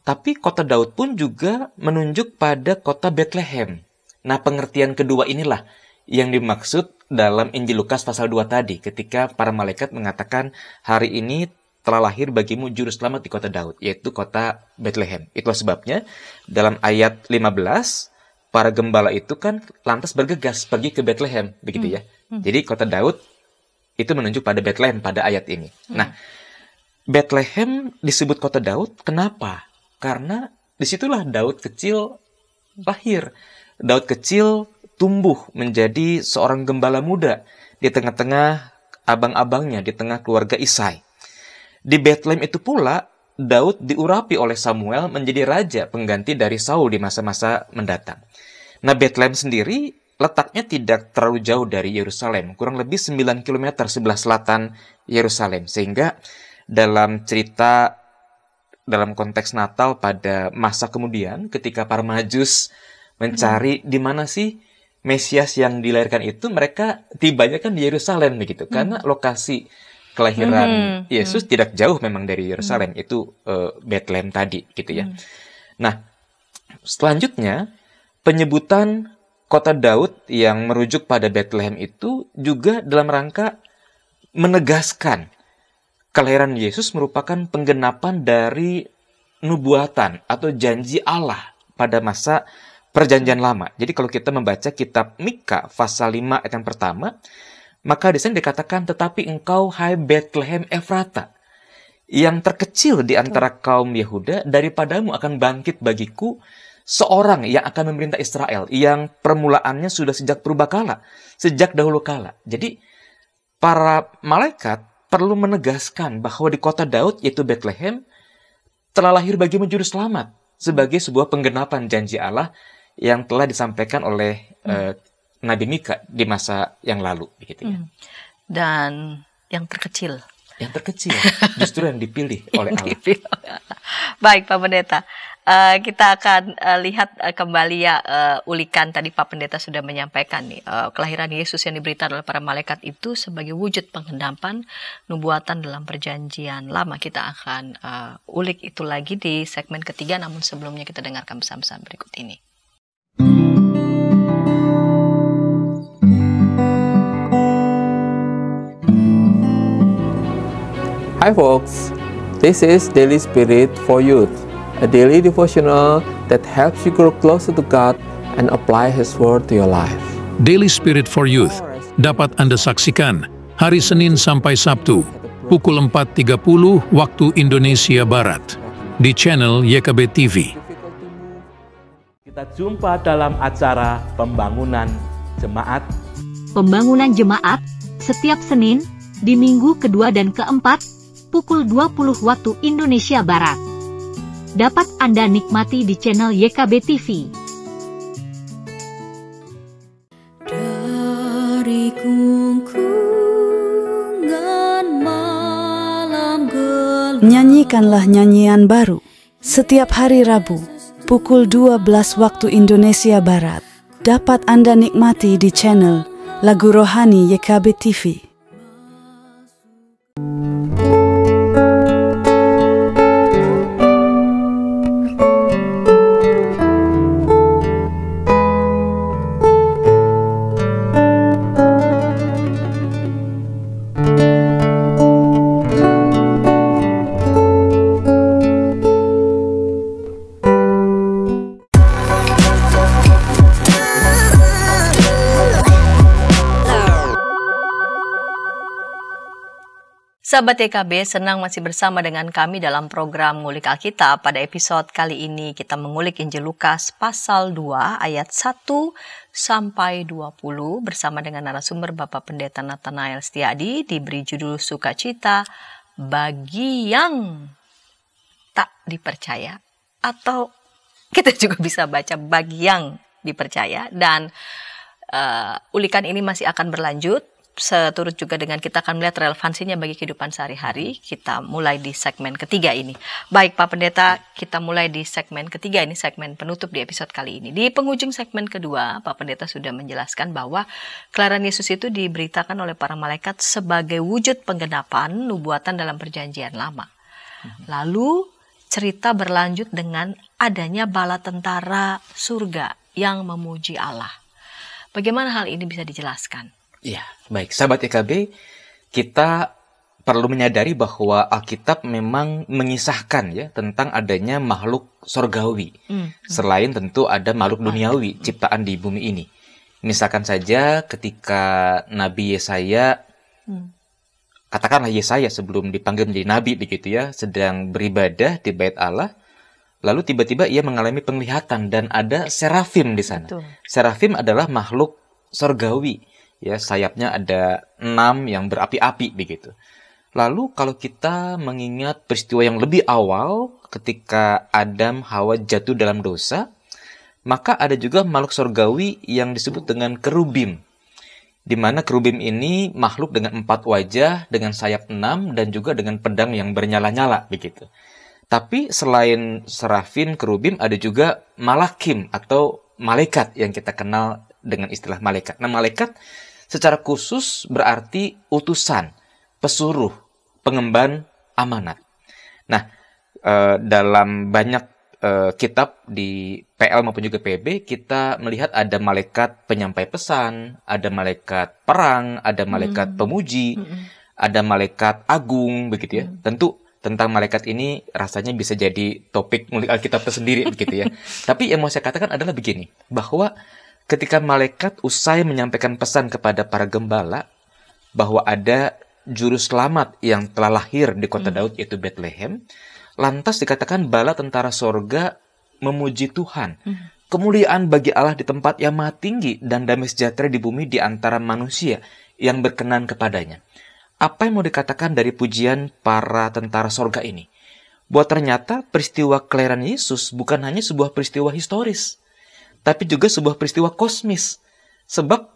Tapi kota Daud pun juga menunjuk pada kota Bethlehem. Nah, pengertian kedua inilah yang dimaksud dalam Injil Lukas pasal 2 tadi, ketika para malaikat mengatakan, hari ini telah lahir bagimu juru selamat di kota Daud, yaitu kota Bethlehem. Itulah sebabnya dalam ayat 15, para gembala itu kan lantas bergegas pergi ke Bethlehem, begitu ya. Jadi kota Daud itu menunjuk pada Bethlehem pada ayat ini. Nah, Bethlehem disebut kota Daud, kenapa? Karena disitulah Daud kecil lahir. Daud kecil tumbuh menjadi seorang gembala muda di tengah-tengah abang-abangnya, di tengah keluarga Isai. Di Bethlehem itu pula, Daud diurapi oleh Samuel menjadi raja pengganti dari Saul di masa-masa mendatang. Nah, Bethlehem sendiri letaknya tidak terlalu jauh dari Yerusalem, kurang lebih 9 km sebelah selatan Yerusalem. Sehingga dalam cerita, dalam konteks Natal pada masa kemudian, ketika para Majus mencari di mana sih Mesias yang dilahirkan itu, mereka tibanya kan di Yerusalem begitu, karena lokasi kelahiran Yesus tidak jauh memang dari Yerusalem, itu Bethlehem tadi gitu ya. Nah, selanjutnya penyebutan kota Daud yang merujuk pada Bethlehem itu juga dalam rangka menegaskan kelahiran Yesus merupakan penggenapan dari nubuatan atau janji Allah pada masa Perjanjian Lama. Jadi kalau kita membaca kitab Mika pasal 5 ayat yang pertama, maka di sana dikatakan, tetapi engkau hai Bethlehem Efrata, yang terkecil di antara kaum Yehuda, daripadamu akan bangkit bagiku seorang yang akan memerintah Israel, yang permulaannya sudah sejak purbakala, sejak dahulu kala. Jadi para malaikat perlu menegaskan bahwa di kota Daud, yaitu Bethlehem, telah lahir bagimu juru selamat, sebagai sebuah penggenapan janji Allah yang telah disampaikan oleh Nabi Mika di masa yang lalu, begitu ya. Dan yang terkecil. Yang terkecil, justru yang dipilih oleh Allah. Baik, Pak Pendeta. Kita akan lihat kembali ya ulikan tadi Pak Pendeta sudah menyampaikan nih, kelahiran Yesus yang diberitakan oleh para malaikat itu sebagai wujud penggenapan nubuatan dalam Perjanjian Lama. Kita akan ulik itu lagi di segmen ketiga, namun sebelumnya kita dengarkan pesan-pesan berikut ini. Hi folks, this is Daily Spirit for Youth, a daily devotional that helps you grow closer to God and apply His Word to your life. Daily Spirit for Youth dapat Anda saksikan hari Senin sampai Sabtu, pukul 4.30 waktu Indonesia Barat, di channel YKB TV. Kita jumpa dalam acara Pembangunan Jemaat. Pembangunan Jemaat setiap Senin di minggu kedua dan keempat pukul 20 waktu Indonesia Barat. Dapat Anda nikmati di channel YKB TV. Dari kungkungan malam gelap. Nyanyikanlah nyanyian baru setiap hari Rabu pukul 12 waktu Indonesia Barat. Dapat Anda nikmati di channel Lagu Rohani YKB TV. Sahabat YKB, senang masih bersama dengan kami dalam program Ngulik Alkitab. Pada episode kali ini kita mengulik Injil Lukas pasal 2 ayat 1 sampai 20 bersama dengan narasumber Bapak Pendeta Nathanael Setiadi, diberi judul Sukacita bagi yang tak dipercaya, atau kita juga bisa baca bagi yang dipercaya. Dan ulikan ini masih akan berlanjut. Seturut juga dengan kita akan melihat relevansinya bagi kehidupan sehari-hari. Kita mulai di segmen ketiga ini. Baik Pak Pendeta, kita mulai di segmen ketiga ini, segmen penutup di episode kali ini. Di penghujung segmen kedua, Pak Pendeta sudah menjelaskan bahwa kelahiran Yesus itu diberitakan oleh para malaikat sebagai wujud penggenapan nubuatan dalam Perjanjian Lama. Lalu cerita berlanjut dengan adanya bala tentara surga yang memuji Allah. Bagaimana hal ini bisa dijelaskan? Ya, baik. Sahabat YKB, kita perlu menyadari bahwa Alkitab memang mengisahkan ya tentang adanya makhluk sorgawi. Selain tentu ada makhluk duniawi, ciptaan di bumi ini. Misalkan saja ketika Nabi Yesaya, katakanlah Yesaya sebelum dipanggil menjadi nabi begitu ya, sedang beribadah di bait Allah, lalu tiba-tiba ia mengalami penglihatan dan ada serafim di sana. Betul. Serafim adalah makhluk sorgawi, ya sayapnya ada 6 yang berapi-api begitu. Lalu kalau kita mengingat peristiwa yang lebih awal ketika Adam Hawa jatuh dalam dosa, maka ada juga makhluk sorgawi yang disebut dengan kerubim. Di mana kerubim ini makhluk dengan 4 wajah, dengan sayap 6, dan juga dengan pedang yang bernyala-nyala begitu. Tapi selain serafim, kerubim, ada juga malakim atau malaikat yang kita kenal dengan istilah malaikat. Nah, malaikat secara khusus berarti utusan, pesuruh, pengemban amanat. Nah, dalam banyak kitab di PL maupun juga PB, kita melihat ada malaikat penyampai pesan, ada malaikat perang, ada malaikat pemuji, ada malaikat agung, begitu ya. Tentu tentang malaikat ini rasanya bisa jadi topik ngulik Alkitab tersendiri, begitu ya. Tapi yang mau saya katakan adalah begini, bahwa ketika malaikat usai menyampaikan pesan kepada para gembala, bahwa ada juru selamat yang telah lahir di kota Daud, yaitu Bethlehem, lantas dikatakan bala tentara sorga memuji Tuhan. Kemuliaan bagi Allah di tempat yang maha tinggi dan damai sejahtera di bumi di antara manusia yang berkenan kepadanya. Apa yang mau dikatakan dari pujian para tentara sorga ini? Bahwa ternyata peristiwa kelahiran Yesus bukan hanya sebuah peristiwa historis, tapi juga sebuah peristiwa kosmis. Sebab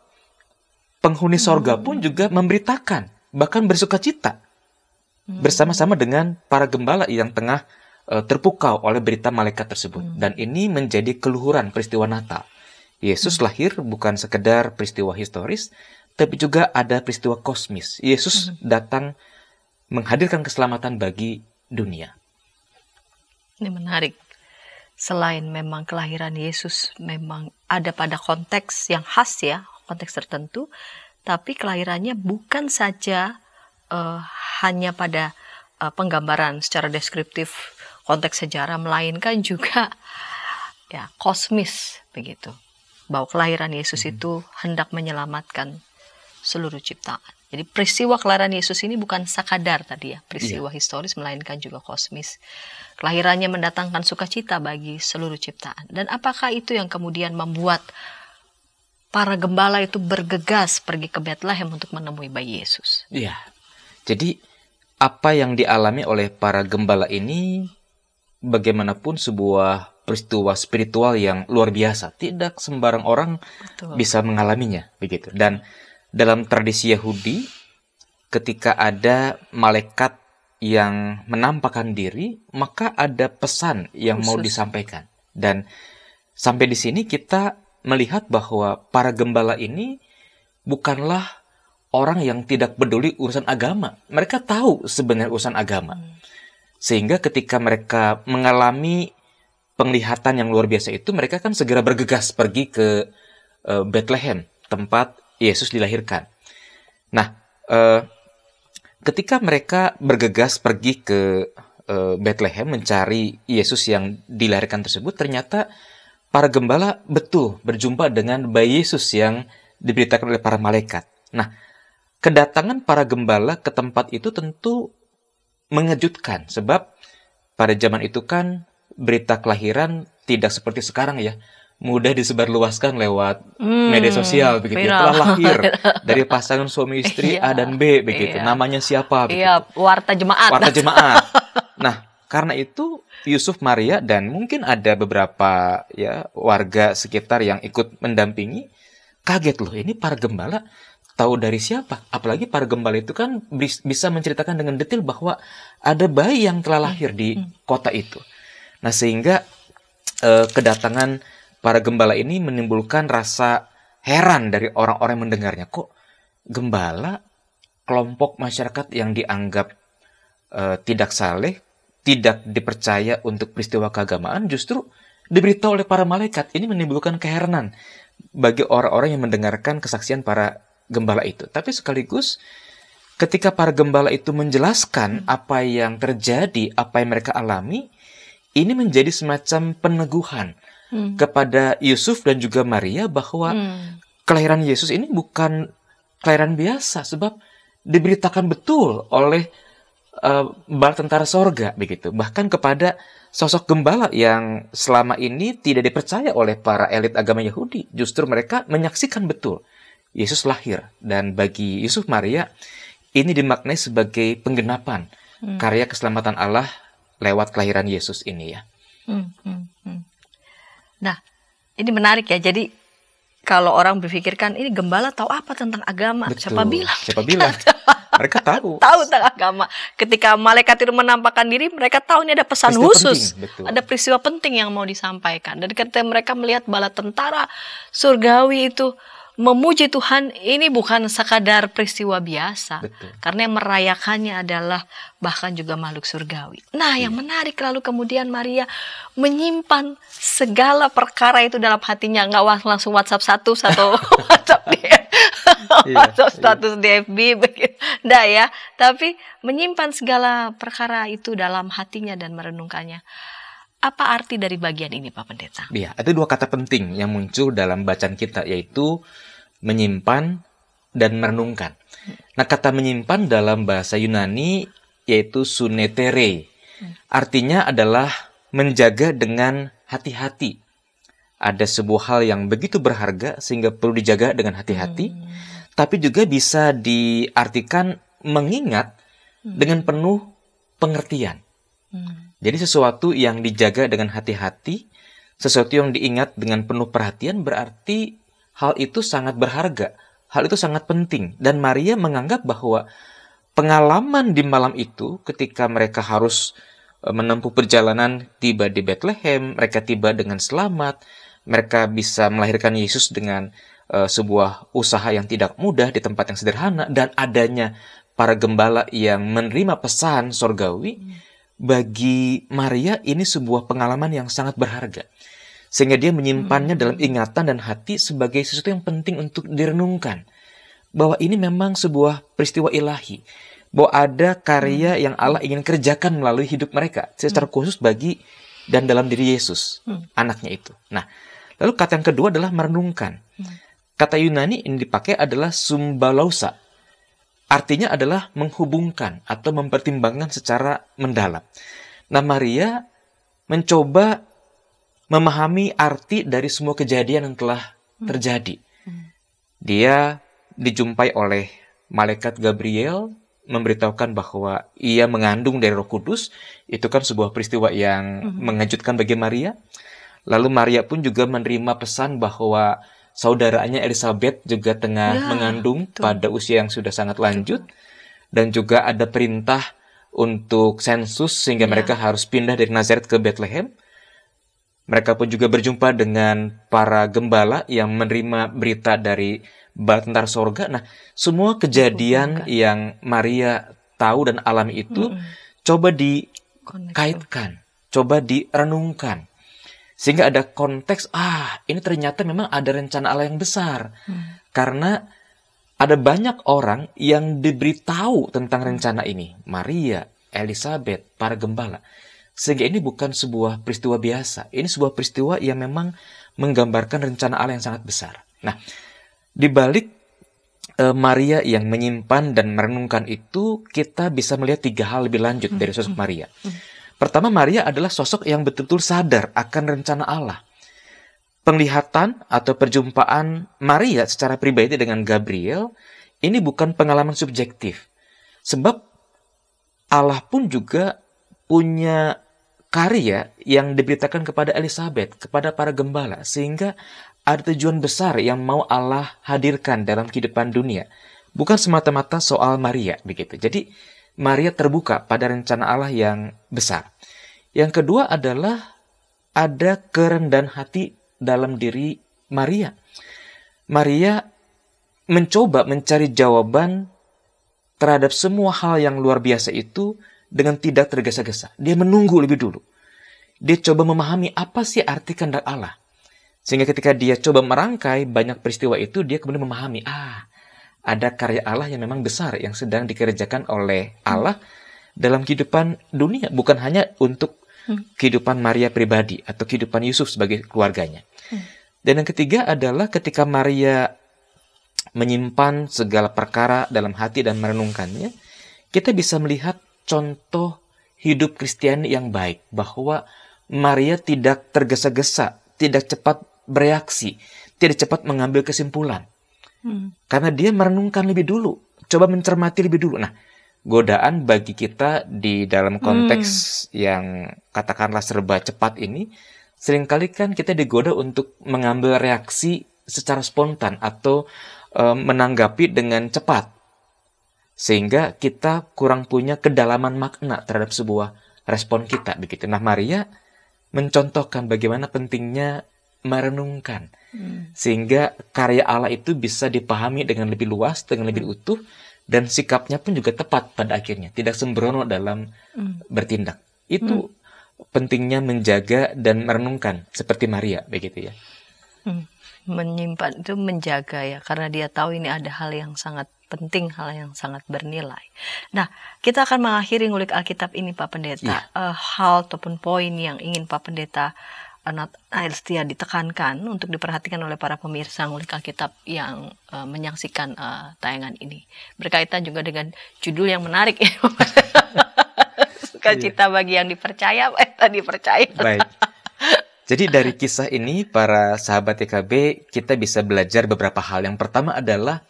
penghuni sorga pun juga memberitakan, bahkan bersuka cita bersama-sama dengan para gembala yang tengah terpukau oleh berita malaikat tersebut. Dan ini menjadi keluhuran peristiwa Natal. Yesus lahir bukan sekedar peristiwa historis, tapi juga ada peristiwa kosmis. Yesus datang menghadirkan keselamatan bagi dunia. Ini menarik. Selain memang kelahiran Yesus memang ada pada konteks yang khas ya, konteks tertentu, tapi kelahirannya bukan saja hanya pada penggambaran secara deskriptif konteks sejarah, melainkan juga ya kosmis begitu. Bahwa kelahiran Yesus itu hendak menyelamatkan seluruh ciptaan. Jadi peristiwa kelahiran Yesus ini bukan sekadar tadi ya, peristiwa historis, melainkan juga kosmis. Kelahirannya mendatangkan sukacita bagi seluruh ciptaan. Dan apakah itu yang kemudian membuat para gembala itu bergegas pergi ke Bethlehem untuk menemui bayi Yesus? Iya. Jadi apa yang dialami oleh para gembala ini bagaimanapun sebuah peristiwa spiritual yang luar biasa. Tidak sembarang orang bisa mengalaminya begitu. Dan dalam tradisi Yahudi, ketika ada malaikat yang menampakkan diri, maka ada pesan yang mau disampaikan. Dan sampai di sini kita melihat bahwa para gembala ini bukanlah orang yang tidak peduli urusan agama. Mereka tahu sebenarnya urusan agama. Sehingga ketika mereka mengalami penglihatan yang luar biasa itu, mereka kan segera bergegas pergi ke Bethlehem, tempat Yesus dilahirkan. Nah, ketika mereka bergegas pergi ke Bethlehem mencari Yesus yang dilahirkan tersebut, ternyata para gembala betul berjumpa dengan bayi Yesus yang diberitakan oleh para malaikat. Nah, kedatangan para gembala ke tempat itu tentu mengejutkan, sebab pada zaman itu kan berita kelahiran tidak seperti sekarang ya, mudah disebarluaskan lewat media sosial begitu. Telah lahir dari pasangan suami istri A dan B begitu. Namanya siapa begitu. Iya, warta jemaat. Warta jemaat. Nah, karena itu Yusuf, Maria, dan mungkin ada beberapa ya warga sekitar yang ikut mendampingi kaget loh, ini para gembala tahu dari siapa? Apalagi para gembala itu kan bisa menceritakan dengan detail bahwa ada bayi yang telah lahir di kota itu. Nah, sehingga kedatangan para gembala ini menimbulkan rasa heran dari orang-orang yang mendengarnya. Kok gembala, kelompok masyarakat yang dianggap tidak saleh, tidak dipercaya untuk peristiwa keagamaan justru diberitahu oleh para malaikat. Ini menimbulkan keheranan bagi orang-orang yang mendengarkan kesaksian para gembala itu. Tapi sekaligus ketika para gembala itu menjelaskan apa yang terjadi, apa yang mereka alami, ini menjadi semacam peneguhan kepada Yusuf dan juga Maria bahwa kelahiran Yesus ini bukan kelahiran biasa, sebab diberitakan betul oleh bala tentara sorga begitu. Bahkan kepada sosok gembala yang selama ini tidak dipercaya oleh para elit agama Yahudi, justru mereka menyaksikan betul Yesus lahir. Dan bagi Yusuf Maria, ini dimaknai sebagai penggenapan karya keselamatan Allah lewat kelahiran Yesus ini ya. Nah, ini menarik ya. Jadi kalau orang berpikirkan ini gembala tahu apa tentang agama? Betul. Siapa bilang? Siapa bilang? Mereka tahu. Tahu tentang agama. Ketika malaikat itu menampakkan diri, mereka tahu ini ada pesan Peristiwa khusus. penting, Ada peristiwa penting yang mau disampaikan. Dan ketika mereka melihat bala tentara surgawi itu memuji Tuhan, ini bukan sekadar peristiwa biasa. Betul. Karena yang merayakannya adalah bahkan juga makhluk surgawi. Nah, yang menarik lalu kemudian Maria menyimpan segala perkara itu dalam hatinya. Nggak langsung WhatsApp satu WhatsApp dia. WhatsApp status di FB begitu. Nggak ya. Tapi menyimpan segala perkara itu dalam hatinya dan merenungkannya. Apa arti dari bagian ini, Pak Pendeta? Iya, ada dua kata penting yang muncul dalam bacaan kita, yaitu menyimpan dan merenungkan. Nah, kata menyimpan dalam bahasa Yunani yaitu sunetere. Artinya adalah menjaga dengan hati-hati. Ada sebuah hal yang begitu berharga sehingga perlu dijaga dengan hati-hati. Tapi juga bisa diartikan mengingat dengan penuh pengertian. Jadi sesuatu yang dijaga dengan hati-hati, sesuatu yang diingat dengan penuh perhatian, berarti hal itu sangat berharga, hal itu sangat penting. Dan Maria menganggap bahwa pengalaman di malam itu ketika mereka harus menempuh perjalanan, tiba di Bethlehem, mereka tiba dengan selamat, mereka bisa melahirkan Yesus dengan sebuah usaha yang tidak mudah di tempat yang sederhana, dan adanya para gembala yang menerima pesan sorgawi. Bagi Maria ini sebuah pengalaman yang sangat berharga, sehingga dia menyimpannya dalam ingatan dan hati sebagai sesuatu yang penting untuk direnungkan, bahwa ini memang sebuah peristiwa ilahi, bahwa ada karya yang Allah ingin kerjakan melalui hidup mereka secara khusus bagi dan dalam diri Yesus, anaknya itu. Nah, lalu kata yang kedua adalah merenungkan. Kata Yunani ini dipakai adalah sumbalausa. Artinya adalah menghubungkan atau mempertimbangkan secara mendalam. Nah, Maria mencoba memahami arti dari semua kejadian yang telah terjadi. Dia dijumpai oleh malaikat Gabriel, memberitahukan bahwa ia mengandung dari Roh Kudus. Itu kan sebuah peristiwa yang mengejutkan bagi Maria. Lalu Maria pun juga menerima pesan bahwa saudaranya Elizabeth juga tengah mengandung pada usia yang sudah sangat lanjut. Dan juga ada perintah untuk sensus sehingga mereka harus pindah dari Nazaret ke Bethlehem. Mereka pun juga berjumpa dengan para gembala yang menerima berita dari bala tentara sorga. Nah, semua kejadian yang Maria tahu dan alami itu coba dikaitkan, coba direnungkan. Sehingga ada konteks, ini ternyata memang ada rencana Allah yang besar. Karena ada banyak orang yang diberitahu tentang rencana ini. Maria, Elizabeth, para gembala. Sehingga ini bukan sebuah peristiwa biasa. Ini sebuah peristiwa yang memang menggambarkan rencana Allah yang sangat besar. Nah, di balik Maria yang menyimpan dan merenungkan itu, kita bisa melihat 3 hal lebih lanjut dari sosok Maria. Pertama, Maria adalah sosok yang betul-betul sadar akan rencana Allah. Penglihatan atau perjumpaan Maria secara pribadi dengan Gabriel ini bukan pengalaman subjektif. Sebab Allah pun juga punya karya yang diberitakan kepada Elizabeth, kepada para gembala. Sehingga ada tujuan besar yang mau Allah hadirkan dalam kehidupan dunia. Bukan semata-mata soal Maria, begitu. Jadi, Maria terbuka pada rencana Allah yang besar. Yang kedua adalah ada kerendahan hati dalam diri Maria. Maria mencoba mencari jawaban terhadap semua hal yang luar biasa itu dengan tidak tergesa-gesa. Dia menunggu lebih dulu. Dia coba memahami apa sih arti kehendak Allah. Sehingga ketika dia coba merangkai banyak peristiwa itu, dia kemudian memahami, ada karya Allah yang memang besar yang sedang dikerjakan oleh Allah dalam kehidupan dunia. Bukan hanya untuk kehidupan Maria pribadi atau kehidupan Yusuf sebagai keluarganya. Dan yang ketiga adalah ketika Maria menyimpan segala perkara dalam hati dan merenungkannya, kita bisa melihat contoh hidup Kristiani yang baik, bahwa Maria tidak tergesa-gesa, tidak cepat bereaksi, tidak cepat mengambil kesimpulan. Karena dia merenungkan lebih dulu, coba mencermati lebih dulu. Nah, godaan bagi kita di dalam konteks yang katakanlah serba cepat ini, seringkali kan kita digoda untuk mengambil reaksi secara spontan atau menanggapi dengan cepat. Sehingga kita kurang punya kedalaman makna terhadap sebuah respon kita, begitu. Nah, Maria mencontohkan bagaimana pentingnya merenungkan, sehingga karya Allah itu bisa dipahami dengan lebih luas, dengan lebih utuh, dan sikapnya pun juga tepat pada akhirnya, tidak sembrono dalam bertindak. Itu pentingnya menjaga dan merenungkan seperti Maria, begitu ya. Menyimpan itu menjaga ya, karena dia tahu ini ada hal yang sangat penting, hal yang sangat bernilai. Nah, kita akan mengakhiri ngulik Alkitab ini, Pak Pendeta. Hal ataupun poin yang ingin Pak Pendeta Setia ditekankan untuk diperhatikan oleh para pemirsa ngulik Alkitab yang menyaksikan tayangan ini, berkaitan juga dengan judul yang menarik ya. Sukacita bagi yang dipercaya, dipercaya. Baik. Jadi dari kisah ini, para sahabat YKB, kita bisa belajar beberapa hal. Yang pertama adalah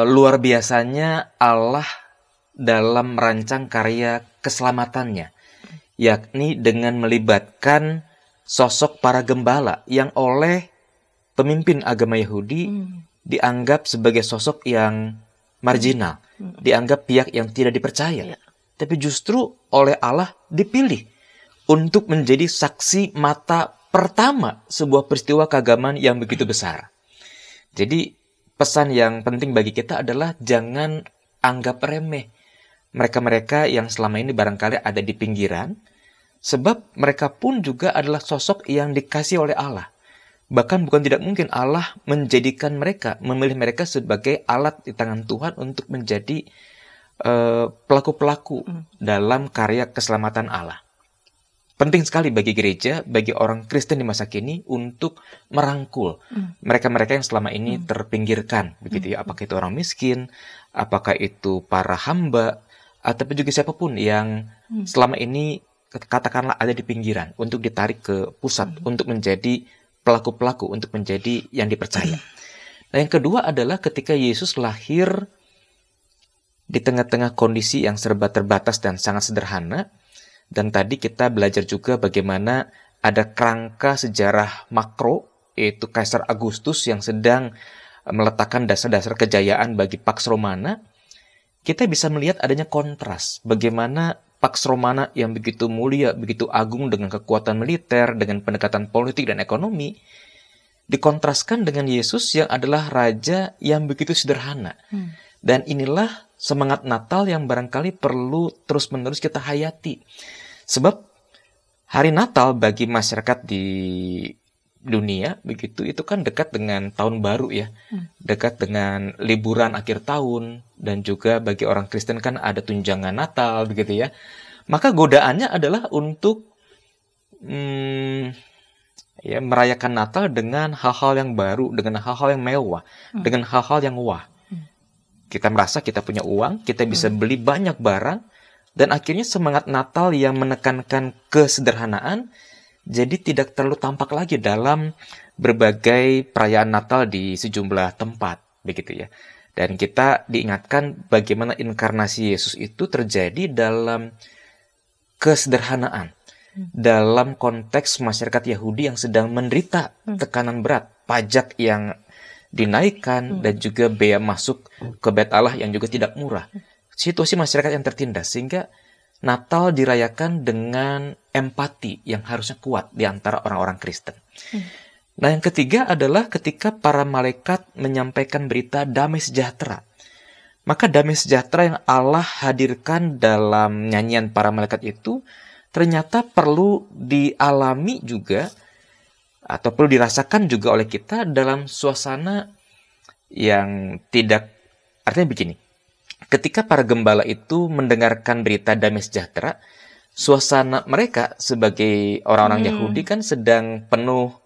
luar biasanya Allah dalam merancang karya keselamatannya, yakni dengan melibatkan sosok para gembala yang oleh pemimpin agama Yahudi dianggap sebagai sosok yang marginal, dianggap pihak yang tidak dipercaya. Tapi justru oleh Allah dipilih untuk menjadi saksi mata pertama sebuah peristiwa keagamaan yang begitu besar. Jadi pesan yang penting bagi kita adalah jangan anggap remeh mereka-mereka yang selama ini barangkali ada di pinggiran, sebab mereka pun juga adalah sosok yang dikasih oleh Allah. Bahkan bukan tidak mungkin Allah menjadikan mereka, memilih mereka sebagai alat di tangan Tuhan untuk menjadi pelaku-pelaku dalam karya keselamatan Allah. Penting sekali bagi gereja, bagi orang Kristen di masa kini untuk merangkul mereka-mereka yang selama ini terpinggirkan, begitu ya. Apakah itu orang miskin, apakah itu para hamba, ataupun juga siapapun yang selama ini katakanlah ada di pinggiran, untuk ditarik ke pusat, untuk menjadi pelaku-pelaku, untuk menjadi yang dipercaya. Nah, yang kedua adalah ketika Yesus lahir di tengah-tengah kondisi yang serba terbatas dan sangat sederhana. Dan tadi kita belajar juga bagaimana ada kerangka sejarah makro, yaitu Kaisar Agustus yang sedang meletakkan dasar-dasar kejayaan bagi Pax Romana. Kita bisa melihat adanya kontras, bagaimana Pax Romana yang begitu mulia, begitu agung dengan kekuatan militer, dengan pendekatan politik dan ekonomi, dikontraskan dengan Yesus yang adalah raja yang begitu sederhana. Dan inilah semangat Natal yang barangkali perlu terus-menerus kita hayati. Sebab hari Natal bagi masyarakat di dunia begitu itu kan dekat dengan tahun baru ya. Dekat dengan liburan akhir tahun, dan juga bagi orang Kristen kan ada tunjangan Natal begitu ya. Maka godaannya adalah untuk merayakan Natal dengan hal-hal yang baru, dengan hal-hal yang mewah, dengan hal-hal yang wah. Kita merasa kita punya uang, kita bisa beli banyak barang, dan akhirnya semangat Natal yang menekankan kesederhanaan jadi tidak terlalu tampak lagi dalam berbagai perayaan Natal di sejumlah tempat, begitu ya. Dan kita diingatkan bagaimana inkarnasi Yesus itu terjadi dalam kesederhanaan, dalam konteks masyarakat Yahudi yang sedang menderita tekanan berat, pajak yang dinaikkan, dan juga bea masuk ke Bait Allah yang juga tidak murah. Situasi masyarakat yang tertindas, sehingga Natal dirayakan dengan empati yang harusnya kuat di antara orang-orang Kristen. Nah, yang ketiga adalah ketika para malaikat menyampaikan berita damai sejahtera. Maka damai sejahtera yang Allah hadirkan dalam nyanyian para malaikat itu ternyata perlu dialami juga atau perlu dirasakan juga oleh kita dalam suasana yang tidak, artinya begini, ketika para gembala itu mendengarkan berita damai sejahtera, suasana mereka sebagai orang-orang Yahudi kan sedang penuh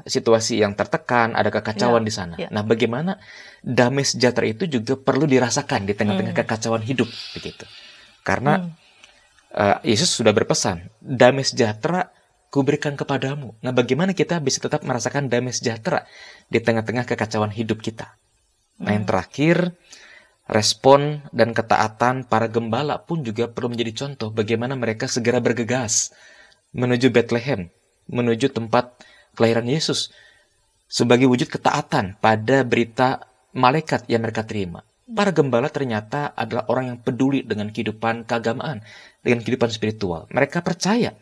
situasi yang tertekan, ada kekacauan di sana. Nah, bagaimana damai sejahtera itu juga perlu dirasakan di tengah-tengah kekacauan hidup begitu. Karena Yesus sudah berpesan, damai sejahtera kuberikan kepadamu. Nah, bagaimana kita bisa tetap merasakan damai sejahtera di tengah-tengah kekacauan hidup kita? Nah, yang terakhir, respon dan ketaatan para gembala pun juga perlu menjadi contoh bagaimana mereka segera bergegas menuju Bethlehem, menuju tempat kelahiran Yesus sebagai wujud ketaatan pada berita malaikat yang mereka terima. Para gembala ternyata adalah orang yang peduli dengan kehidupan keagamaan, dengan kehidupan spiritual. Mereka percaya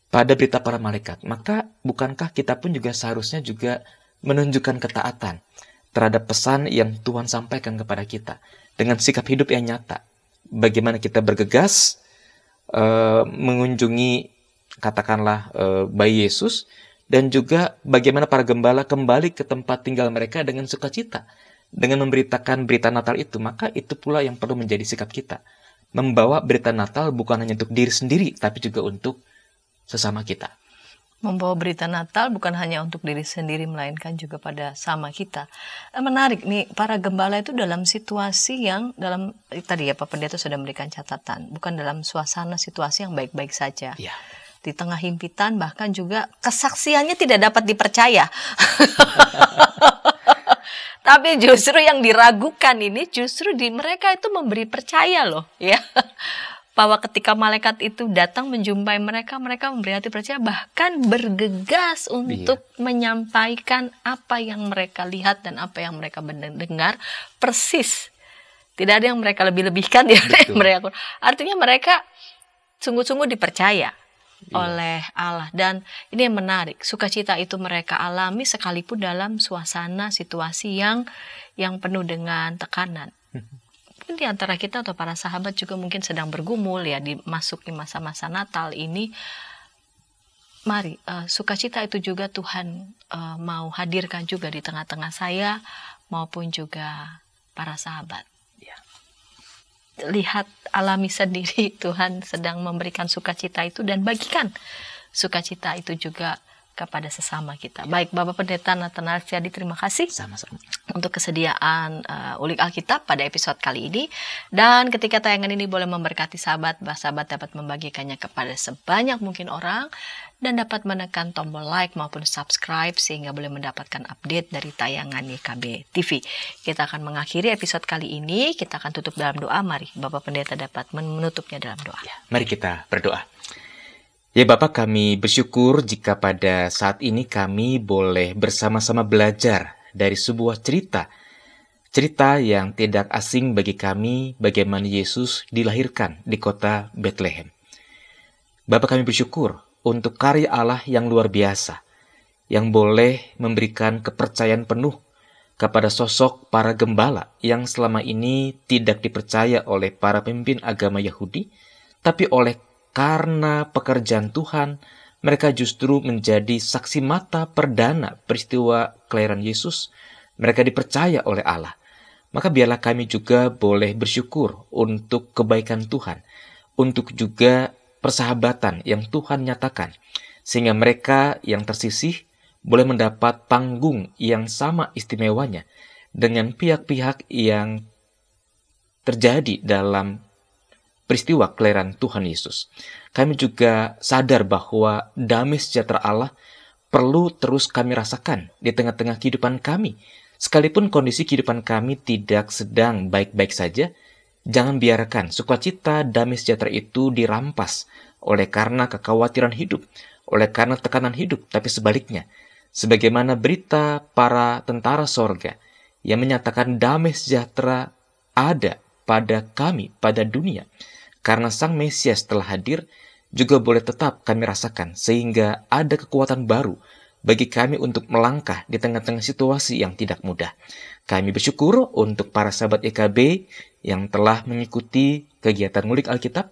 pada berita para malaikat. Maka bukankah kita pun juga seharusnya juga menunjukkan ketaatan terhadap pesan yang Tuhan sampaikan kepada kita dengan sikap hidup yang nyata? Bagaimana kita bergegas mengunjungi katakanlah bayi Yesus, dan juga bagaimana para gembala kembali ke tempat tinggal mereka dengan sukacita dengan memberitakan berita Natal itu. Maka itu pula yang perlu menjadi sikap kita, membawa berita Natal bukan hanya untuk diri sendiri tapi juga untuk sesama kita. Membawa berita Natal bukan hanya untuk diri sendiri, melainkan juga pada sama kita. Menarik nih, para gembala itu dalam situasi yang tadi ya Pak Pendeta sudah memberikan catatan, bukan dalam suasana situasi yang baik-baik saja. Ya. Di tengah himpitan, bahkan juga kesaksiannya tidak dapat dipercaya. Tapi justru yang diragukan ini justru di mereka itu memberi percaya loh, ya. Bahwa ketika malaikat itu datang menjumpai mereka, mereka memberi hati percaya, bahkan bergegas untuk menyampaikan apa yang mereka lihat dan apa yang mereka dengar persis. Tidak ada yang mereka lebih-lebihkan, tidak ada yang mereka. Artinya mereka sungguh-sungguh dipercaya oleh Allah. Dan ini yang menarik, sukacita itu mereka alami sekalipun dalam suasana situasi yang penuh dengan tekanan. Mungkin di antara kita atau para sahabat juga mungkin sedang bergumul ya, dimasuki masa-masa Natal ini. Mari, sukacita itu juga Tuhan mau hadirkan juga di tengah-tengah saya maupun juga para sahabat. Lihat, alami sendiri, Tuhan sedang memberikan sukacita itu dan bagikan sukacita itu juga kepada sesama kita. Baik, Bapak Pendeta Nathanael Setiadi, terima kasih sama-sama untuk kesediaan Ulik Alkitab pada episode kali ini. Dan ketika tayangan ini boleh memberkati sahabat dapat membagikannya kepada sebanyak mungkin orang dan dapat menekan tombol like maupun subscribe sehingga boleh mendapatkan update dari tayangan YKB TV. Kita akan mengakhiri episode kali ini, kita akan tutup dalam doa. Mari Bapak Pendeta dapat menutupnya dalam doa. Mari kita berdoa. Ya Bapak, kami bersyukur jika pada saat ini kami boleh bersama-sama belajar dari sebuah cerita yang tidak asing bagi kami, bagaimana Yesus dilahirkan di kota Bethlehem. Bapak, kami bersyukur untuk karya Allah yang luar biasa, yang boleh memberikan kepercayaan penuh kepada sosok para gembala yang selama ini tidak dipercaya oleh para pemimpin agama Yahudi, tapi karena pekerjaan Tuhan, mereka justru menjadi saksi mata perdana peristiwa kelahiran Yesus. Mereka dipercaya oleh Allah. Maka biarlah kami juga boleh bersyukur untuk kebaikan Tuhan, untuk juga persahabatan yang Tuhan nyatakan, sehingga mereka yang tersisih boleh mendapat panggung yang sama istimewanya dengan pihak-pihak yang terjadi dalam peristiwa kelahiran Tuhan Yesus. Kami juga sadar bahwa damai sejahtera Allah perlu terus kami rasakan di tengah-tengah kehidupan kami. Sekalipun kondisi kehidupan kami tidak sedang baik-baik saja, jangan biarkan sukacita damai sejahtera itu dirampas oleh karena kekhawatiran hidup, oleh karena tekanan hidup, tapi sebaliknya, sebagaimana berita para tentara sorga yang menyatakan damai sejahtera ada pada kami, pada dunia, karena Sang Mesias telah hadir, juga boleh tetap kami rasakan, sehingga ada kekuatan baru bagi kami untuk melangkah di tengah-tengah situasi yang tidak mudah. Kami bersyukur untuk para sahabat YKB yang telah mengikuti kegiatan ngulik Alkitab.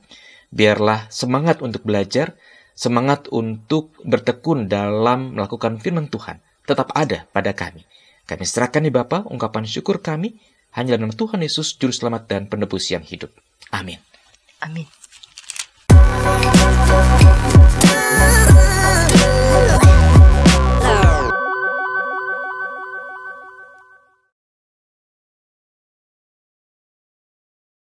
Biarlah semangat untuk belajar, semangat untuk bertekun dalam melakukan firman Tuhan tetap ada pada kami. Kami serahkan di Bapa ungkapan syukur kami hanya dalam Tuhan Yesus, Juru Selamat dan Penebus yang hidup. Amin. Amin.